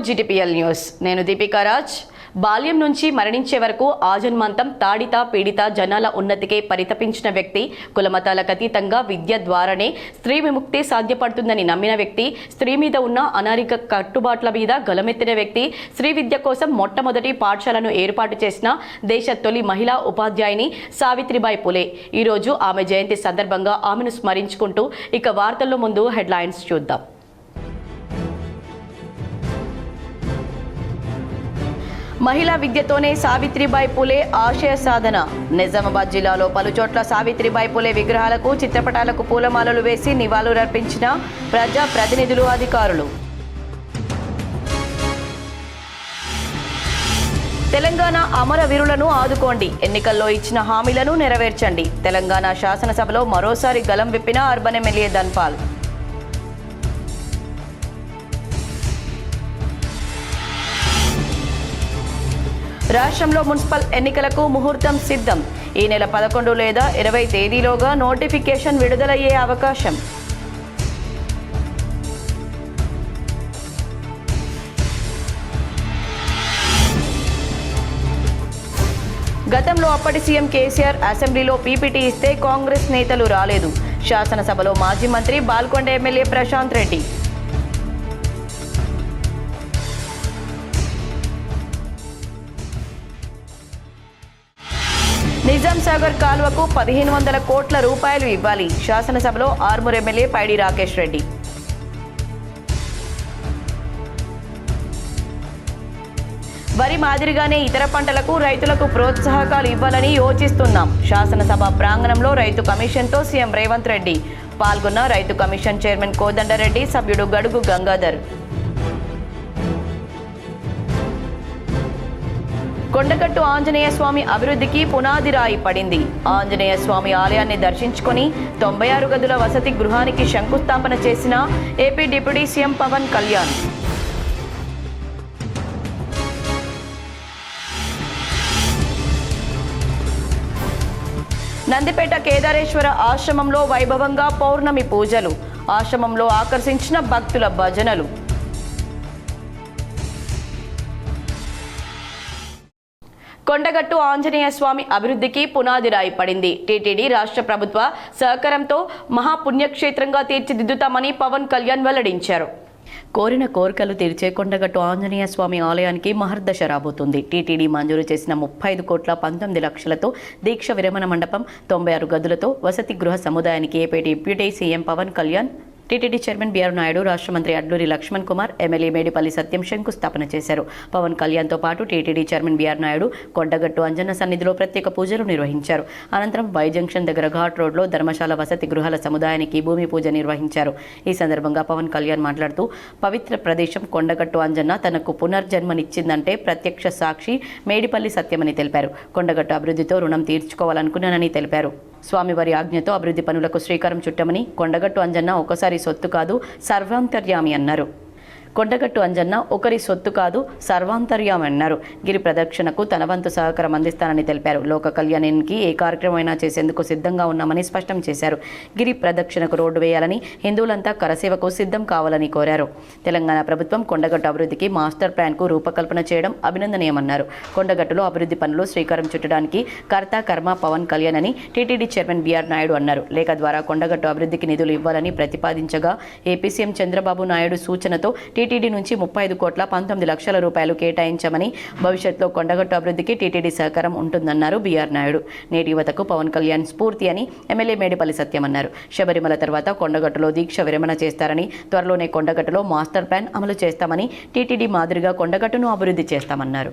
GTPL news. నేను దీపికా రాజ్. బాల్యం నుంచి మరణించే వరకు ఆజన్మాంతం తాడిత పీడిత జనాల ఉన్నతికే పరితపించిన వ్యక్తి, కులమతాలకు అతీతంగా విద్య ద్వారానే స్త్రీ విముక్తి సాధ్యపడుతుందని నమ్మిన వ్యక్తి, స్త్రీ మీద ఉన్న అనారిక కట్టుబాట్ల మీద గలమెత్తిన వ్యక్తి, స్త్రీ విద్య కోసం మొట్టమొదటి పాఠశాలను ఏర్పాటు చేసిన దేశ తొలి మహిళా ఉపాధ్యాయుని సావిత్రిబాయి పులే. ఈరోజు ఆమె జయంతి సందర్భంగా ఆమెను స్మరించుకుంటూ ఇక వార్తల్లో ముందు హెడ్లైన్స్ చూద్దాం. మహిళా విద్యతోనే సావిత్రిబాయి పులే ఆశయ సాధన. నిజామాబాద్ జిల్లాలో పలుచోట్ల సావిత్రిబాయి పులే విగ్రహాలకు, చిత్రపటాలకు పూలమాలలు వేసి నివాళులర్పించిన ప్రజా ప్రతినిధులు, అధికారులు. తెలంగాణ అమరవీరులను ఆదుకోండి, ఎన్నికల్లో ఇచ్చిన హామీలను నెరవేర్చండి. తెలంగాణ శాసనసభలో మరోసారి గలం విప్పిన అర్బన్ ఎమ్మెల్యే ధన్పాల్. రాష్ట్రంలో మున్సిపల్ ఎన్నికలకు ముహూర్తం సిద్ధం. ఈ నెల 11 లేదా 20 తేదీలోగా నోటిఫికేషన్ విడుదలయ్యే అవకాశం. గతంలో అప్పటి సీఎం కేసీఆర్ అసెంబ్లీలో పీపీటీ ఇస్తే కాంగ్రెస్ నేతలు రాలేదు. శాసనసభలో మాజీ మంత్రి బాల్కొండ ఎమ్మెల్యే ప్రశాంత్ రెడ్డి. నిజాం సాగర్ కాలువకు 1500 కోట్ల రూపాయలు ఇవ్వాలి. శాసనసభలో ఆర్మూర్ ఎమ్మెల్యే పైడి రాకేష్ రెడ్డి. వరి మాదిరిగానే ఇతర పంటలకు రైతులకు ప్రోత్సాహకాలు ఇవ్వాలని యోచిస్తున్నాం. శాసనసభ ప్రాంగణంలో రైతు కమిషన్తో సీఎం రేవంత్ రెడ్డి. పాల్గొన్న రైతు కమిషన్ చైర్మన్ కోదండరెడ్డి, సభ్యుడు గడుగు గంగాధర్. కొండగట్టు ఆంజనేయ స్వామి అభివృద్ధికి పునాది రాయి పడింది. ఆంజనేయ స్వామి ఆలయాన్ని దర్శించుకుని 96 గదుల వసతి గృహానికి శంకుస్థాపన చేసిన AP deputy CM Pawan Kalyan. Nandipet Kedareshwara ఆశ్రమంలో వైభవంగా పౌర్ణమి పూజలు. ఆశ్రమంలో ఆకర్షించిన భక్తుల భజనలు. కొండగట్టు ఆంజనేయ స్వామి అభివృద్ధికి పునాది రాయి పడింది. టీటీడీ రాష్ట్ర ప్రభుత్వ సహకారంతో మహాపుణ్యక్షేత్రంగా తీర్చిదిద్దుతామని పవన్ కళ్యాణ్ వెల్లడించారు. కోరిన కోరికలు తీర్చే కొండగట్టు ఆంజనేయ స్వామి ఆలయానికి మహర్దశ రాబోతుంది. టీటీడీ మంజూరు చేసిన 35 కోట్ల 19 లక్షలతో దీక్ష విరమణ మండపం, 96 గదులతో వసతి గృహ సముదాయానికి AP deputy CM Pawan Kalyan, TTD chairman BR Naidu, రాష్ట్ర మంత్రి అడ్లూరి లక్ష్మణ్ కుమార్, ఎమ్మెల్యే మేడిపల్లి సత్యం శంకుస్థాపన చేశారు. పవన్ కళ్యాణ్తో పాటు TTD chairman BR Naidu Kondagattu Anjanna సన్నిధిలో ప్రత్యేక పూజలు నిర్వహించారు. అనంతరం వై జంక్షన్ దగ్గర ఘాట్ రోడ్లో ధర్మశాల వసతి గృహాల సముదాయానికి భూమి పూజ నిర్వహించారు. ఈ సందర్భంగా పవన్ కళ్యాణ్ మాట్లాడుతూ, పవిత్ర ప్రదేశం కొండగట్టు అంజన్న తనకు పునర్జన్మనిచ్చిందంటే ప్రత్యక్ష సాక్షి మేడిపల్లి సత్యమని తెలిపారు. కొండగట్టు అభివృద్ధితో రుణం తీర్చుకోవాలనుకున్నానని తెలిపారు. స్వామివారి ఆజ్ఞతో అభివృద్ధి పనులకు శ్రీకారం చుట్టామని, కొండగట్టు అంజన్న ఒకసారి సొత్తు కాదు సర్వాంతర్యామి అన్నారు. కొండగట్టు అంజన్న ఒకరి సొత్తు కాదు సర్వాంతర్యామి అన్నారు. గిరి ప్రదక్షిణకు తన వంతు సహకారం అందిస్తానని తెలిపారు. లోక కళ్యాణానికి ఏ కార్యక్రమమైనా చేసేందుకు సిద్ధంగా ఉన్నామని స్పష్టం చేశారు. గిరి ప్రదక్షిణకు రోడ్డు వేయాలని, హిందువులంతా కరసేవకు సిద్ధం కావాలని కోరారు. తెలంగాణ ప్రభుత్వం కొండగట్టు అభివృద్ధికి మాస్టర్ ప్లాన్కు రూపకల్పన చేయడం అభినందనీయమన్నారు. కొండగట్టులో అభివృద్ధి పనులు శ్రీకారం చుట్టడానికి కర్త కర్మ పవన్ కళ్యాణ్ అని టీటీడీ చైర్మన్ బీఆర్ నాయుడు అన్నారు. లేఖ ద్వారా కొండగట్టు అభివృద్ధికి నిధులు ఇవ్వాలని ప్రతిపాదించగా ఏపీ సీఎం చంద్రబాబు నాయుడు సూచనతో టీటీడీ నుంచి 35 కోట్ల 19 లక్షల రూపాయలు కేటాయించామని, భవిష్యత్తులో కొండగట్టు అభివృద్ధికి టీటీడీ సహకారం ఉంటుందన్నారు బీఆర్ నాయుడు. నేటి యువతకు పవన్ కళ్యాణ్ స్ఫూర్తి అని ఎమ్మెల్యే మేడిపల్లి సత్యం అన్నారు. శబరిమల తర్వాత కొండగట్టులో దీక్ష విరమణ చేస్తారని, త్వరలోనే కొండగట్టులో మాస్టర్ ప్లాన్ అమలు చేస్తామని, టీటీడీ మాదిరిగా కొండగట్టును అభివృద్ధి చేస్తామన్నారు.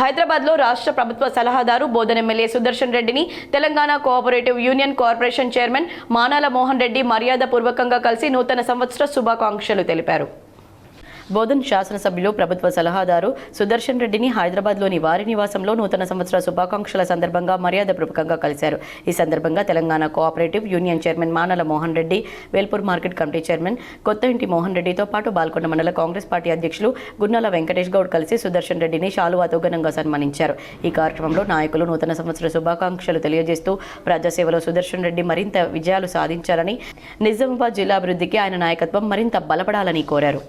హైదరాబాద్లో రాష్ట్ర ప్రభుత్వ సలహాదారు బోధన్ ఎమ్మెల్యే సుదర్శన్ రెడ్డిని Telangana cooperative union corporation chairman Manala Mohan Reddy మర్యాదపూర్వకంగా కలిసి నూతన సంవత్సర శుభాకాంక్షలు తెలిపారు. బోధన్ శాసనసభ్యులు ప్రభుత్వ సలహాదారు సుదర్శన్ రెడ్డిని హైదరాబాద్లోని వారి నివాసంలో నూతన సంవత్సర శుభాకాంక్షల సందర్భంగా మర్యాదపూర్వకంగా కలిశారు. ఈ సందర్భంగా Telangana cooperative union chairman Manala Mohan Reddy, Velpur market committee chairman Kotha Inti Mohan రెడ్డితో పాటు బాల్కొండ మండల కాంగ్రెస్ పార్టీ అధ్యక్షులు గున్నాల వెంకటేష్ గౌడ్ కలిసి సుదర్శన్ రెడ్డిని శాలువాతో ఘనంగా సన్మానించారు. ఈ కార్యక్రమంలో నాయకులు నూతన సంవత్సర శుభాకాంక్షలు తెలియజేస్తూ ప్రజాసేవలో సుదర్శన్ రెడ్డి మరింత విజయాలు సాధించాలని, నిజామాబాద్ జిల్లా అభివృద్ధికి ఆయన నాయకత్వం మరింత బలపడాలని కోరారు.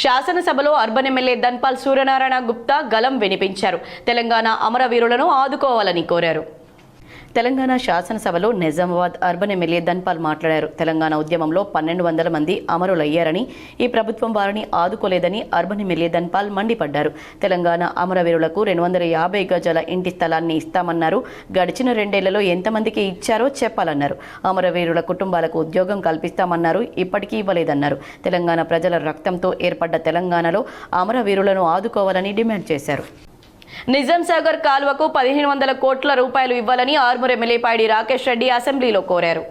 శాసనసభలో అర్బన్ ఎమ్మెల్యే ధన్పాల్ సూర్యనారాయణ గుప్తా గలం వినిపించారు. తెలంగాణ అమరవీరులను ఆదుకోవాలని కోరారు. తెలంగాణ శాసనసభలో నిజామాబాద్ అర్బన్ ఎమ్మెల్యే ధన్పాల్ మాట్లాడారు. తెలంగాణ ఉద్యమంలో 1200 మంది అమరులయ్యారని, ఈ ప్రభుత్వం వారిని ఆదుకోలేదని అర్బన్ ఎమ్మెల్యే ధన్పాల్ మండిపడ్డారు. తెలంగాణ అమరవీరులకు 250 గజాల ఇంటి స్థలాన్ని ఇస్తామన్నారు. గడిచిన 2 ఏళ్లలో ఎంతమందికి ఇచ్చారో చెప్పాలన్నారు. అమరవీరుల కుటుంబాలకు ఉద్యోగం కల్పిస్తామన్నారు. ఇప్పటికీ ఇవ్వలేదన్నారు. తెలంగాణ ప్రజల రక్తంతో ఏర్పడ్డ తెలంగాణలో అమరవీరులను ఆదుకోవాలని డిమాండ్ చేశారు. నిజాం సాగర్ కాలువకు 1500 కోట్ల రూపాయలు ఇవ్వాలని ఆర్మూర్ ఎమ్మెల్యే పైడి రాకేష్ రెడ్డి అసెంబ్లీలో కోరారు.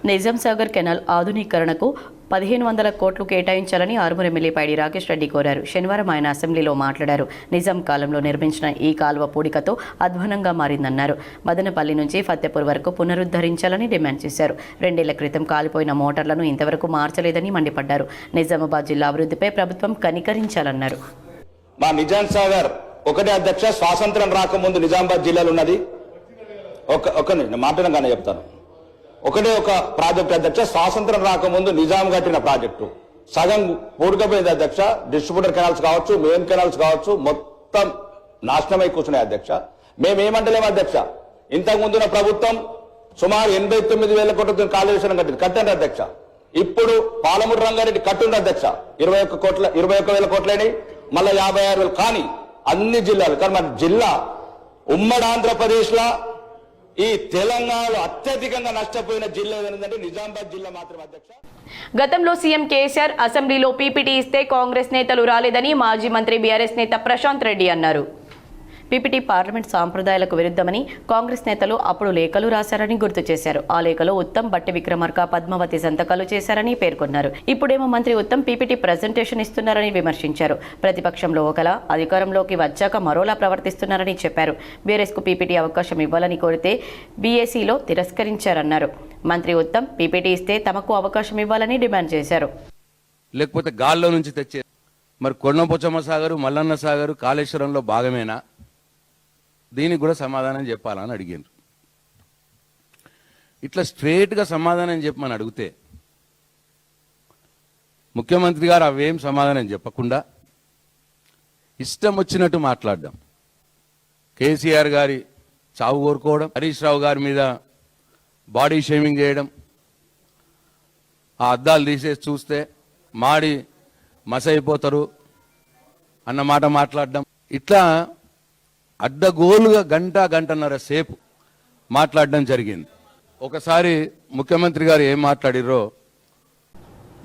నిజాం సాగర్ కెనాల్ ఆధునీకరణకు 1500 కోట్లు కేటాయించాలని ఆర్మూర్ ఎమ్మెల్యే పైడి రాకేష్ రెడ్డి కోరారు. శనివారం ఆయన అసెంబ్లీలో మాట్లాడారు. నిజాం కాలంలో నిర్మించిన ఈ కాలువ పూడికతో అధ్వానంగా మారిందన్నారు. మదనపల్లి నుంచి ఫతేపూర్ వరకు పునరుద్ధరించాలని డిమాండ్ చేశారు. 2 ఏళ్ల క్రితం కాలిపోయిన మోటార్లను ఇంతవరకు మార్చలేదని మండిపడ్డారు. నిజామాబాద్ జిల్లా అభివృద్ధిపై ప్రభుత్వం కనికరించాలన్నారు. మా నిజాం సాగర్ ఒకటే అధ్యక్ష, స్వాతంత్రం రాకముందు నిజామాబాద్ జిల్లాలో ఉన్నది. మాట్లాడగానే చెప్తాను. ఒకటే ఒక ప్రాజెక్ట్ అధ్యక్ష, స్వాతంత్రం రాకముందు నిజాం కట్టిన ప్రాజెక్టు సగం పూడికపోయింది అధ్యక్ష. డిస్ట్రిబ్యూటర్ కెనాల్స్ కావచ్చు, మెయిన్ కెనాల్స్ కావచ్చు, మొత్తం నాశనమై కూర్చున్నాయి అధ్యక్ష. మేమేమంటలేము అధ్యక్ష, ఇంతకు ముందున్న ప్రభుత్వం సుమారు 89,000 కోట్ల కాళేశ్వరం కట్టింది అధ్యక్ష. ఇప్పుడు పాలమూరు రంగారెడ్డి కట్టుండ్రు అధ్యక్ష, 21,000 కోట్లని, మళ్ళీ 56,000. కానీ అన్ని జిల్లాలు, కానీ మన జిల్లా ఉమ్మడి ఆంధ్రప్రదేశ్ లా ఈ తెలంగాణలో అత్యధికంగా నష్టపోయిన జిల్లా ఏంటంటే నిజామాబాద్ జిల్లా మాత్రం అధ్యక్ష. గతంలో సీఎం కేసీఆర్ అసెంబ్లీలో పీపీటీ ఇస్తే కాంగ్రెస్ నేతలు రాలేదని మాజీ మంత్రి బీఆర్ఎస్ నేత ప్రశాంత్ రెడ్డి అన్నారు. పీపీటీ పార్లమెంట్ సాంప్రదాయాలకు విరుద్ధమని కాంగ్రెస్ నేతలు అప్పుడు లేఖలు రాశారని గుర్తు చేశారు. ఆ లేఖలో ఉత్తమ్, బట్టి విక్రమార్క, పద్మావతి సంతకాలు చేశారని పేర్కొన్నారు. ఇప్పుడేమో మంత్రి ఉత్తమ్ పీపీటీ ప్రజెంటేషన్ ఇస్తున్నారని విమర్శించారు. ప్రతిపక్షంలో ఒకలా, అధికారంలోకి వచ్చాక మరోలా ప్రవర్తిస్తున్నారని చెప్పారు. బీఆర్ఎస్కు పీపీటీ అవకాశం ఇవ్వాలని కోరితే బీఏసీలో తిరస్కరించారన్నారు. మంత్రి ఉత్తమ్ పీపీటీ ఇస్తే తమకు అవకాశం ఇవ్వాలని డిమాండ్ చేశారు. లేకపోతే గాల్లో నుంచి తెచ్చే మరి కొండపోచమ్మ సాగరు, మల్లన్న సాగరు కాళేశ్వరంలో భాగమేనా? దీనికి కూడా సమాధానం చెప్పాలని అడిగారు. ఇట్లా స్ట్రేట్గా సమాధానం చెప్పమని అడిగితే ముఖ్యమంత్రి గారు అవేం సమాధానం చెప్పకుండా ఇష్టం వచ్చినట్టు మాట్లాడడం, కేసీఆర్ గారి చావు కోరుకోవడం, హరీష్ రావు గారి మీద బాడీ షేమింగ్ చేయడం, ఆ అద్దాలు తీసేసి చూస్తే మాడి మసైపోతారు అన్న మాట మాట్లాడడం, ఇట్లా అడ్డగోలుగా గంటన్నర సేపు మాట్లాడడం జరిగింది. ఒకసారి ముఖ్యమంత్రి గారు ఏం మాట్లాడిరో.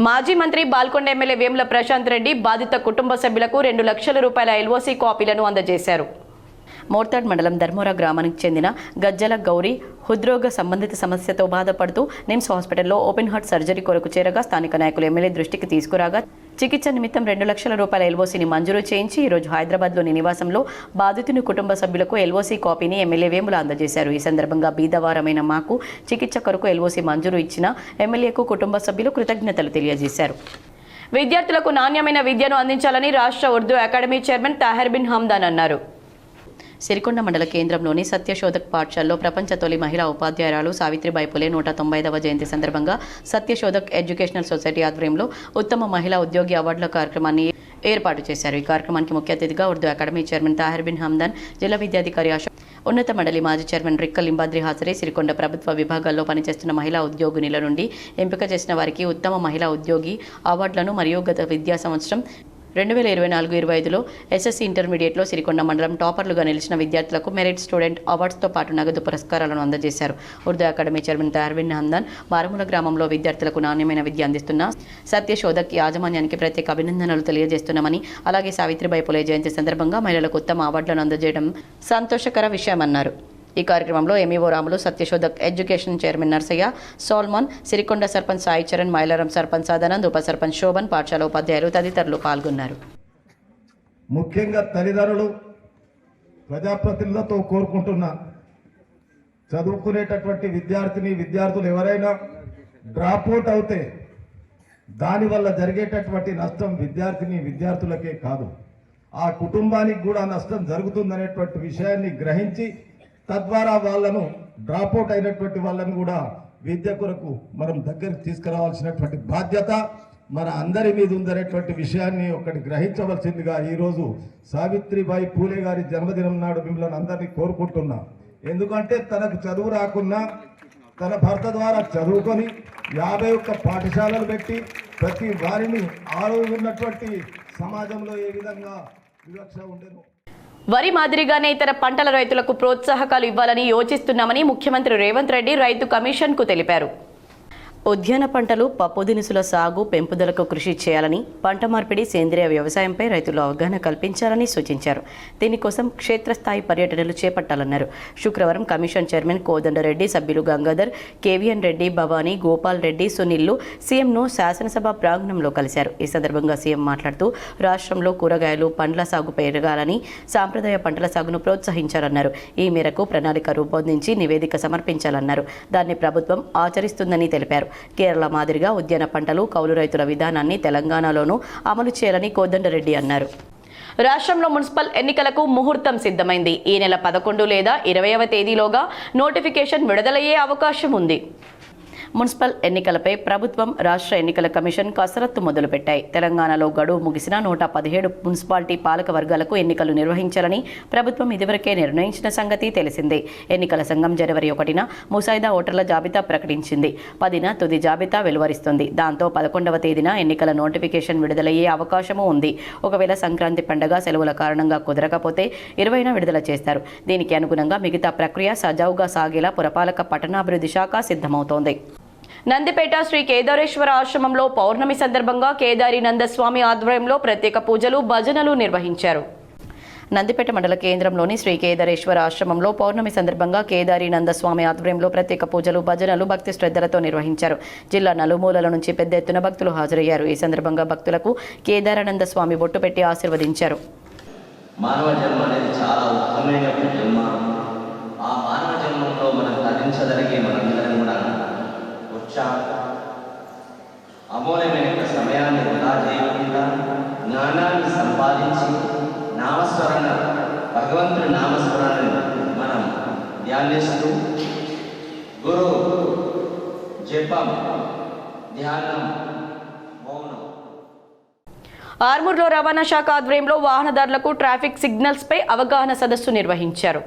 మాజీ మంత్రి బాల్కొండ ఎమ్మెల్యే వేముల ప్రశాంత్ రెడ్డి బాధిత కుటుంబ సభ్యులకు 2 లక్షల రూపాయల ఎల్ఓసి కాపీలను అందజేశారు. మోర్తాడ్ మండలం ధర్మోరా గ్రామానికి చెందిన గజ్జల గౌరీ హృద్రోగ సంబంధిత సమస్యతో బాధపడుతూ నిమ్స్ హాస్పిటల్లో ఓపెన్ హార్ట్ సర్జరీ కొరకు చేరగా స్థానిక నాయకులు ఎమ్మెల్యే దృష్టికి తీసుకురాగా చికిత్స నిమిత్తం 2 లక్షల రూపాయల ఎల్ఓసీని మంజూరు చేయించి ఈరోజు హైదరాబాద్లోని నివాసంలో బాధితుని కుటుంబ సభ్యులకు ఎల్ఓసీ కాపీని ఎమ్మెల్యే వేముల అందజేశారు. ఈ సందర్భంగా బీదవారమైన మాకు చికిత్స కొరకు ఎల్ఓసీ మంజూరు ఇచ్చిన ఎమ్మెల్యేకు కుటుంబ సభ్యులు కృతజ్ఞతలు తెలియజేశారు. విద్యార్థులకు నాణ్యమైన విద్యను అందించాలని రాష్ట్ర ఉర్దూ అకాడమీ చైర్మన్ తాహిర్ బిన్ హమ్దాన్ అన్నారు. సిరికొండ మండల కేంద్రంలోని సత్యశోధక్ పాఠశాలలో ప్రపంచ తొలి మహిళా ఉపాధ్యాయురాలు సావిత్రిబాయి పులే 195వ జయంతి సందర్భంగా సత్యశోధక్ ఎడ్యుకేషనల్ సొసైటీ ఆధ్వర్యంలో ఉత్తమ మహిళా ఉద్యోగి అవార్డుల కార్యక్రమాన్ని ఏర్పాటు చేశారు. ఈ కార్యక్రమానికి ముఖ్య అతిథిగా ఉర్దూ అకాడమీ చైర్మన్ తాహిర్ బిన్ హమ్దాన్, జిల్లా విద్యాధికారి ఆశ, ఉన్నత మండలి మాజీ చైర్మన్ రిక్కల్ లింబాద్రి హాజరై సిరికొండ ప్రభుత్వ విభాగాల్లో పనిచేస్తున్న మహిళా ఉద్యోగినుల నుండి ఎంపిక చేసిన వారికి ఉత్తమ మహిళా ఉద్యోగి అవార్డులను మరియు గత విద్యా సంవత్సరం 2024-25లో ఎస్ఎస్సీ ఇంటర్మీడియట్లో సిరికొండ మండలం టాపర్లుగా నిలిచిన విద్యార్థులకు మెరిట్ స్టూడెంట్ అవార్డ్స్తో పాటు నగదు పురస్కారాలను అందజేశారు. ఉర్దూ అకాడమీ చైర్మన్ తాహిర్ బిన్ హమ్దాన్ మారుమూల గ్రామంలో విద్యార్థులకు నాణ్యమైన విద్య అందిస్తున్న సత్యశోధక్ యాజమాన్యానికి ప్రత్యేక అభినందనలు తెలియజేస్తున్నామని, అలాగే సావిత్రిబాయి పులే జయంతి సందర్భంగా మహిళలకు ఉత్తమ అవార్డులను అందజేయడం సంతోషకర విషయమన్నారు. ఈ కార్యక్రమంలో MEO Ramulu, Satyashodhak education chairman Narsaiah, Solman, Sirikonda sarpanch Sai Charan, Mailaram sarpanch Sadanand, ఉప సర్పంచ్ శోభన్, పాఠశాల ఉపాధ్యాయులు తదితరులు పాల్గొన్నారు. ముఖ్యంగా తల్లిదండ్రులు ప్రజాప్రతినిధులతో కోరుకుంటున్న చదువుకునేటటువంటి విద్యార్థులు ఎవరైనా డ్రాప్అవుట్ అవుతే దానివల్ల జరిగేటటువంటి నష్టం విద్యార్థులకే కాదు, ఆ కుటుంబానికి కూడా నష్టం జరుగుతుందనేటువంటి విషయాన్ని గ్రహించి తద్వారా వాళ్ళను డ్రాప్అవుట్ అయినటువంటి వాళ్ళను కూడా విద్య కొరకు మనం దగ్గరికి తీసుకురావాల్సినటువంటి బాధ్యత మన అందరి మీద ఉందనేటువంటి విషయాన్ని ఒకటి గ్రహించవలసిందిగా ఈరోజు సావిత్రిబాయి పూలే గారి జన్మదినం నాడు మిమ్మల్ని అందరినీ కోరుకుంటున్నా. ఎందుకంటే తనకు చదువు రాకున్నా తన భర్త ద్వారా చదువుకొని 51 పాఠశాలలు పెట్టి ప్రతి వారిని ఆ రోజు ఉన్నటువంటి సమాజంలో ఏ విధంగా వివక్ష ఉండేను. వరి మాదిరిగానే ఇతర పంటల రైతులకు ప్రోత్సాహకాలు ఇవ్వాలని యోచిస్తున్నామని ముఖ్యమంత్రి రేవంత్ రెడ్డి రైతు కమిషన్కు తెలిపారు. ఉద్యాన పంటలు, పప్పు దినుసుల సాగు పెంపుదలకు కృషి చేయాలని, పంట మార్పిడి, సేంద్రియ వ్యవసాయంపై రైతులు అవగాహన కల్పించాలని సూచించారు. దీనికోసం క్షేత్రస్థాయి పర్యటనలు చేపట్టాలన్నారు. శుక్రవారం కమిషన్ చైర్మన్ కోదండరెడ్డి, సభ్యులు గంగాధర్, కేవీఎన్ రెడ్డి, భవానీ, గోపాల్ రెడ్డి, సునీల్లు సీఎంను శాసనసభ ప్రాంగణంలో కలిశారు. ఈ సందర్భంగా సీఎం మాట్లాడుతూ రాష్ట్రంలో కూరగాయలు, పండ్ల సాగు పెరగాలని, సాంప్రదాయ పంటల సాగును ప్రోత్సహించాలన్నారు. ఈ మేరకు ప్రణాళిక రూపొందించి నివేదిక సమర్పించాలన్నారు. దాన్ని ప్రభుత్వం ఆచరిస్తుందని తెలిపారు. కేరళ మాదిరిగా ఉద్యాన పంటలు, కౌలు రైతుల విధానాన్ని తెలంగాణలోనూ అమలు చేయాలని కోదండరెడ్డి అన్నారు. రాష్ట్రంలో మున్సిపల్ ఎన్నికలకు ముహూర్తం సిద్ధమైంది. ఈ నెల 11 లేదా 20వ తేదీలోగా నోటిఫికేషన్ విడుదలయ్యే అవకాశం ఉంది. మున్సిపల్ ఎన్నికలపై ప్రభుత్వం, రాష్ట్ర ఎన్నికల కమిషన్ కసరత్తు మొదలుపెట్టాయి. తెలంగాణలో గడువు ముగిసిన 117 మున్సిపాలిటీ పాలక వర్గాలకు ఎన్నికలు నిర్వహించాలని ప్రభుత్వం ఇదివరకే నిర్ణయించిన సంగతి తెలిసిందే. ఎన్నికల సంఘం జనవరి 1న ముసాయిదా ఓటర్ల జాబితా ప్రకటించింది. 10న తుది జాబితా వెలువరిస్తుంది. దాంతో 11వ తేదీన ఎన్నికల నోటిఫికేషన్ విడుదలయ్యే అవకాశమూ ఉంది. ఒకవేళ సంక్రాంతి పండుగ సెలవుల కారణంగా కుదరకపోతే 20న విడుదల చేస్తారు. దీనికి అనుగుణంగా మిగతా ప్రక్రియ సజావుగా సాగేలా పురపాలక పట్టణాభివృద్ధి శాఖ సిద్ధమవుతోంది. నందిపేట శ్రీ కేదారేశ్వర ఆశ్రమంలో పౌర్ణమి సందర్భంగా కేదారి నందస్వామి ఆధ్వర్యంలో ప్రత్యేక పూజలు, భజనలు నిర్వహించారు. నందిపేట మండల కేంద్రంలోని శ్రీ కేదారేశ్వర ఆశ్రమంలో పౌర్ణమి సందర్భంగా కేదారి నందస్వామి ఆధ్వర్యంలో ప్రత్యేక పూజలు, భజనలు భక్తి శ్రద్ధలతో నిర్వహించారు. జిల్లా నలుమూలల నుంచి పెద్ద ఎత్తున భక్తులు హాజరయ్యారు. ఈ సందర్భంగా భక్తులకు కేదారానంద స్వామి బొట్టు పెట్టి ఆశీర్వదించారు. మానవ జన్మ అనేది చాలా ఉత్తమమైన జన్మ. ఆ మానవ జన్మంలో మనం తరించదలిగే మనందరం కూడా అమూల్యమైన సమయాన్ని వృధా చేయకుండా జ్ఞానాన్ని సంపాదించి నామస్మరణ, భగవంతుడి నామస్మరణను మనం ధ్యానిస్తూ గురు జపం, ధ్యానం, మౌనం. ఆర్మూర్లో రవాణా శాఖ ఆధ్వర్యంలో వాహనదారులకు ట్రాఫిక్ సిగ్నల్స్ పై అవగాహన సదస్సు నిర్వహించారు.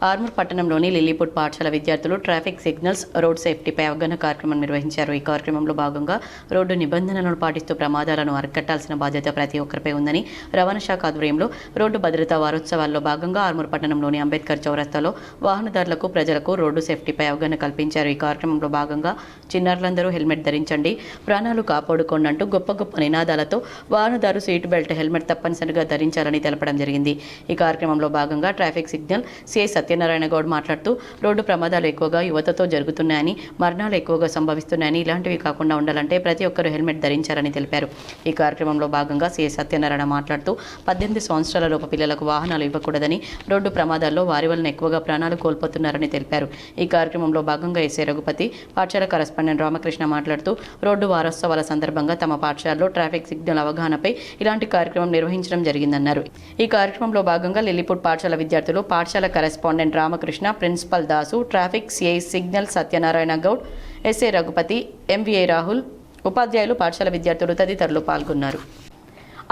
ఆర్మూర్ పట్టణంలోని లిల్లీపుట్ పాఠశాల విద్యార్థులు ట్రాఫిక్ సిగ్నల్స్, రోడ్ సేఫ్టీపై అవగాహన కార్యక్రమం నిర్వహించారు. ఈ కార్యక్రమంలో భాగంగా రోడ్డు నిబంధనలను పాటిస్తూ ప్రమాదాలను అరికట్టాల్సిన బాధ్యత ప్రతి ఒక్కరిపై ఉందని రవాణా శాఖ ఆధ్వర్యంలో రోడ్డు భద్రతా వారోత్సవాల్లో భాగంగా ఆర్మూర్ పట్టణంలోని అంబేద్కర్ చౌరస్తాలో వాహనదారులకు, ప్రజలకు రోడ్డు సేఫ్టీపై అవగాహన కల్పించారు. ఈ కార్యక్రమంలో భాగంగా చిన్నారులందరూ హెల్మెట్ ధరించండి, ప్రాణాలు కాపాడుకోండి అంటూ గొప్ప గొప్ప నినాదాలతో వాహనదారు సీటు బెల్ట్, హెల్మెట్ తప్పనిసరిగా ధరించాలని తెలపడం జరిగింది. ఈ కార్యక్రమంలో భాగంగా traffic signal CI Satyanarayana Goud మాట్లాడుతూ రోడ్డు ప్రమాదాలు ఎక్కువగా యువతతో జరుగుతున్నాయని, మరణాలు ఎక్కువగా సంభవిస్తున్నాయని, ఇలాంటివి కాకుండా ఉండాలంటే ప్రతి ఒక్కరూ హెల్మెట్ ధరించాలని తెలిపారు. ఈ కార్యక్రమంలో భాగంగా సిఐ సత్యనారాయణ మాట్లాడుతూ 18 సంవత్సరాల లోపు పిల్లలకు వాహనాలు ఇవ్వకూడదని, రోడ్డు ప్రమాదాల్లో వారి వలన ఎక్కువగా ప్రాణాలు కోల్పోతున్నారని తెలిపారు. ఈ కార్యక్రమంలో భాగంగా ఎస్ఐ రఘుపతి, పాఠశాల కరెస్పాండెంట్ రామకృష్ణ మాట్లాడుతూ రోడ్డు వారోత్సవాల సందర్భంగా తమ పాఠశాలలో ట్రాఫిక్ సిగ్నల్ అవగాహనపై ఇలాంటి కార్యక్రమం నిర్వహించడం జరిగిందన్నారు. ఈ కార్యక్రమంలో భాగంగా లిల్లీపుట్ పాఠశాల విద్యార్థులు, పాఠశాల correspondent Ramakrishna, principal Dasu, traffic CI signal Satyanarayana Goud, SI Raghupathi, MVI Rahul, ఉపాధ్యాయులు, పాఠశాల విద్యార్థులు తదితరులు పాల్గొన్నారు.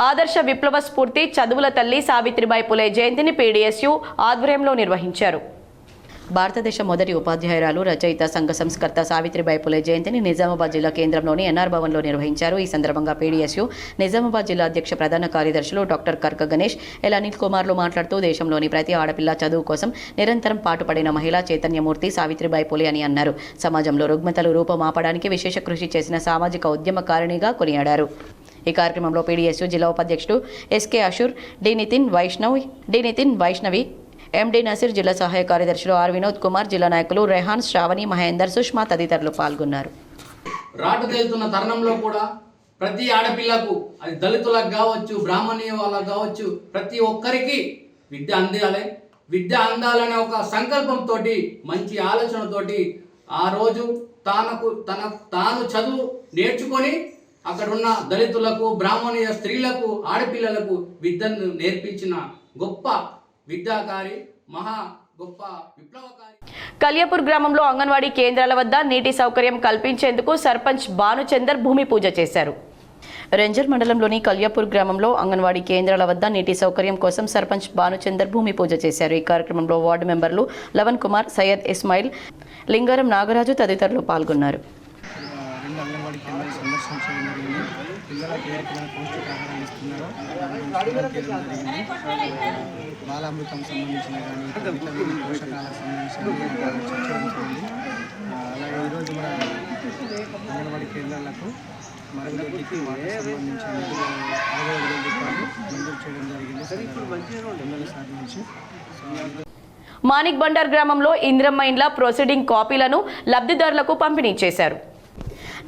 ఆదర్శ విప్లవ స్ఫూర్తి చదువుల తల్లి సావిత్రిబాయి పూలే జయంతిని పీడీఎస్యు ఆధ్వర్యంలో నిర్వహించారు. భారతదేశ మొదటి ఉపాధ్యాయురాలు, రచయిత, సంఘ సంస్కర్త సావిత్రిబాయి పూలే జయంతిని నిజామాబాద్ జిల్లా కేంద్రంలోని ఎన్ఆర్ భవన్లో నిర్వహించారు. ఈ సందర్భంగా పీడీఎస్యు నిజామాబాద్ జిల్లా అధ్యక్ష ప్రధాన కార్యదర్శులు డాక్టర్ కర్క గణేష్, ఎల్ అనిల్ కుమార్లు మాట్లాడుతూ దేశంలోని ప్రతి ఆడపిల్ల చదువు కోసం నిరంతరం పాటుపడిన మహిళా చైతన్యమూర్తి సావిత్రిబాయి పూలే అని అన్నారు. సమాజంలో రుగ్మతలు రూపమాపడానికి విశేష కృషి చేసిన సామాజిక ఉద్యమకారిణిగా కొనియాడారు. ఈ కార్యక్రమంలో పీడీఎస్యు జిల్లా ఉపాధ్యక్షుడు ఎస్కే అషూర్, డి నితిన్ వైష్ణవి, ఎండి నసీర్, జిల్లా సహాయ కార్యదర్శులు ఆర్ వినోద్ కుమార్, జిల్లా నాయకులు రెహాన్, శ్రావణి, మహేందర్, సుష్మా తదితరులు పాల్గొన్నారు. రాటు తేలుతున్న తరుణంలో కూడా ప్రతి ఆడపిల్లకు, అది దళితులకు కావచ్చు, బ్రాహ్మణీయ వాళ్ళకు కావచ్చు, ప్రతి ఒక్కరికి విద్య అందాలి. విద్య అందాలనే ఒక సంకల్పంతో, మంచి ఆలోచనతోటి ఆ రోజు తాను చదువు నేర్చుకొని అక్కడున్న దళితులకు, బ్రాహ్మణీయ స్త్రీలకు, ఆడపిల్లలకు విద్యను నేర్పించిన గొప్ప విద్యాకారి, మహా గొప్ప విప్లవకారి. కల్యాపూర్ గ్రామంలో అంగన్వాడీ కేంద్రాల వద్ద నీటి సౌకర్యం కల్పించేందుకు సర్పంచ్ భానుచందర్ భూమి పూజ చేశారు. రెంజర్ మండలంలోని కల్యాపూర్ గ్రామంలో అంగన్వాడీ కేంద్రాల వద్ద నీటి సౌకర్యం కోసం సర్పంచ్ భానుచందర్ భూమి పూజ చేశారు. ఈ కార్యక్రమంలో వార్డు మెంబర్లు లవన్ కుమార్, సయ్యద్ ఇస్మాయిల్, లింగారం నాగరాజు తదితరులు పాల్గొన్నారు. రెండు అంగన్వాడీ కేంద్రాలు సందర్శించడం జరిగింది. పిల్లలకు ఏ రకమైన పౌష్టికాహారం ఇస్తున్నారో బాలామృతం సంబంధించిన కానీ విటమిన్ పోషకాలకు సంబంధించిన చర్చ జరిగింది. అలాగే ఈరోజు మన అంగన్వాడీ కేంద్రాలకు మరుగుదొడ్డికి వాటర్ సంబంధించిన నిధులు 65,000 రూపాయలు మంజూరు చేయడం జరిగింది. సాధించి మానిక్ బండార్ గ్రామంలో ఇందిరమ్మ ఇండ్ల ప్రొసీడింగ్ కాపీలను లబ్ధిదారులకు పంపిణీ చేశారు.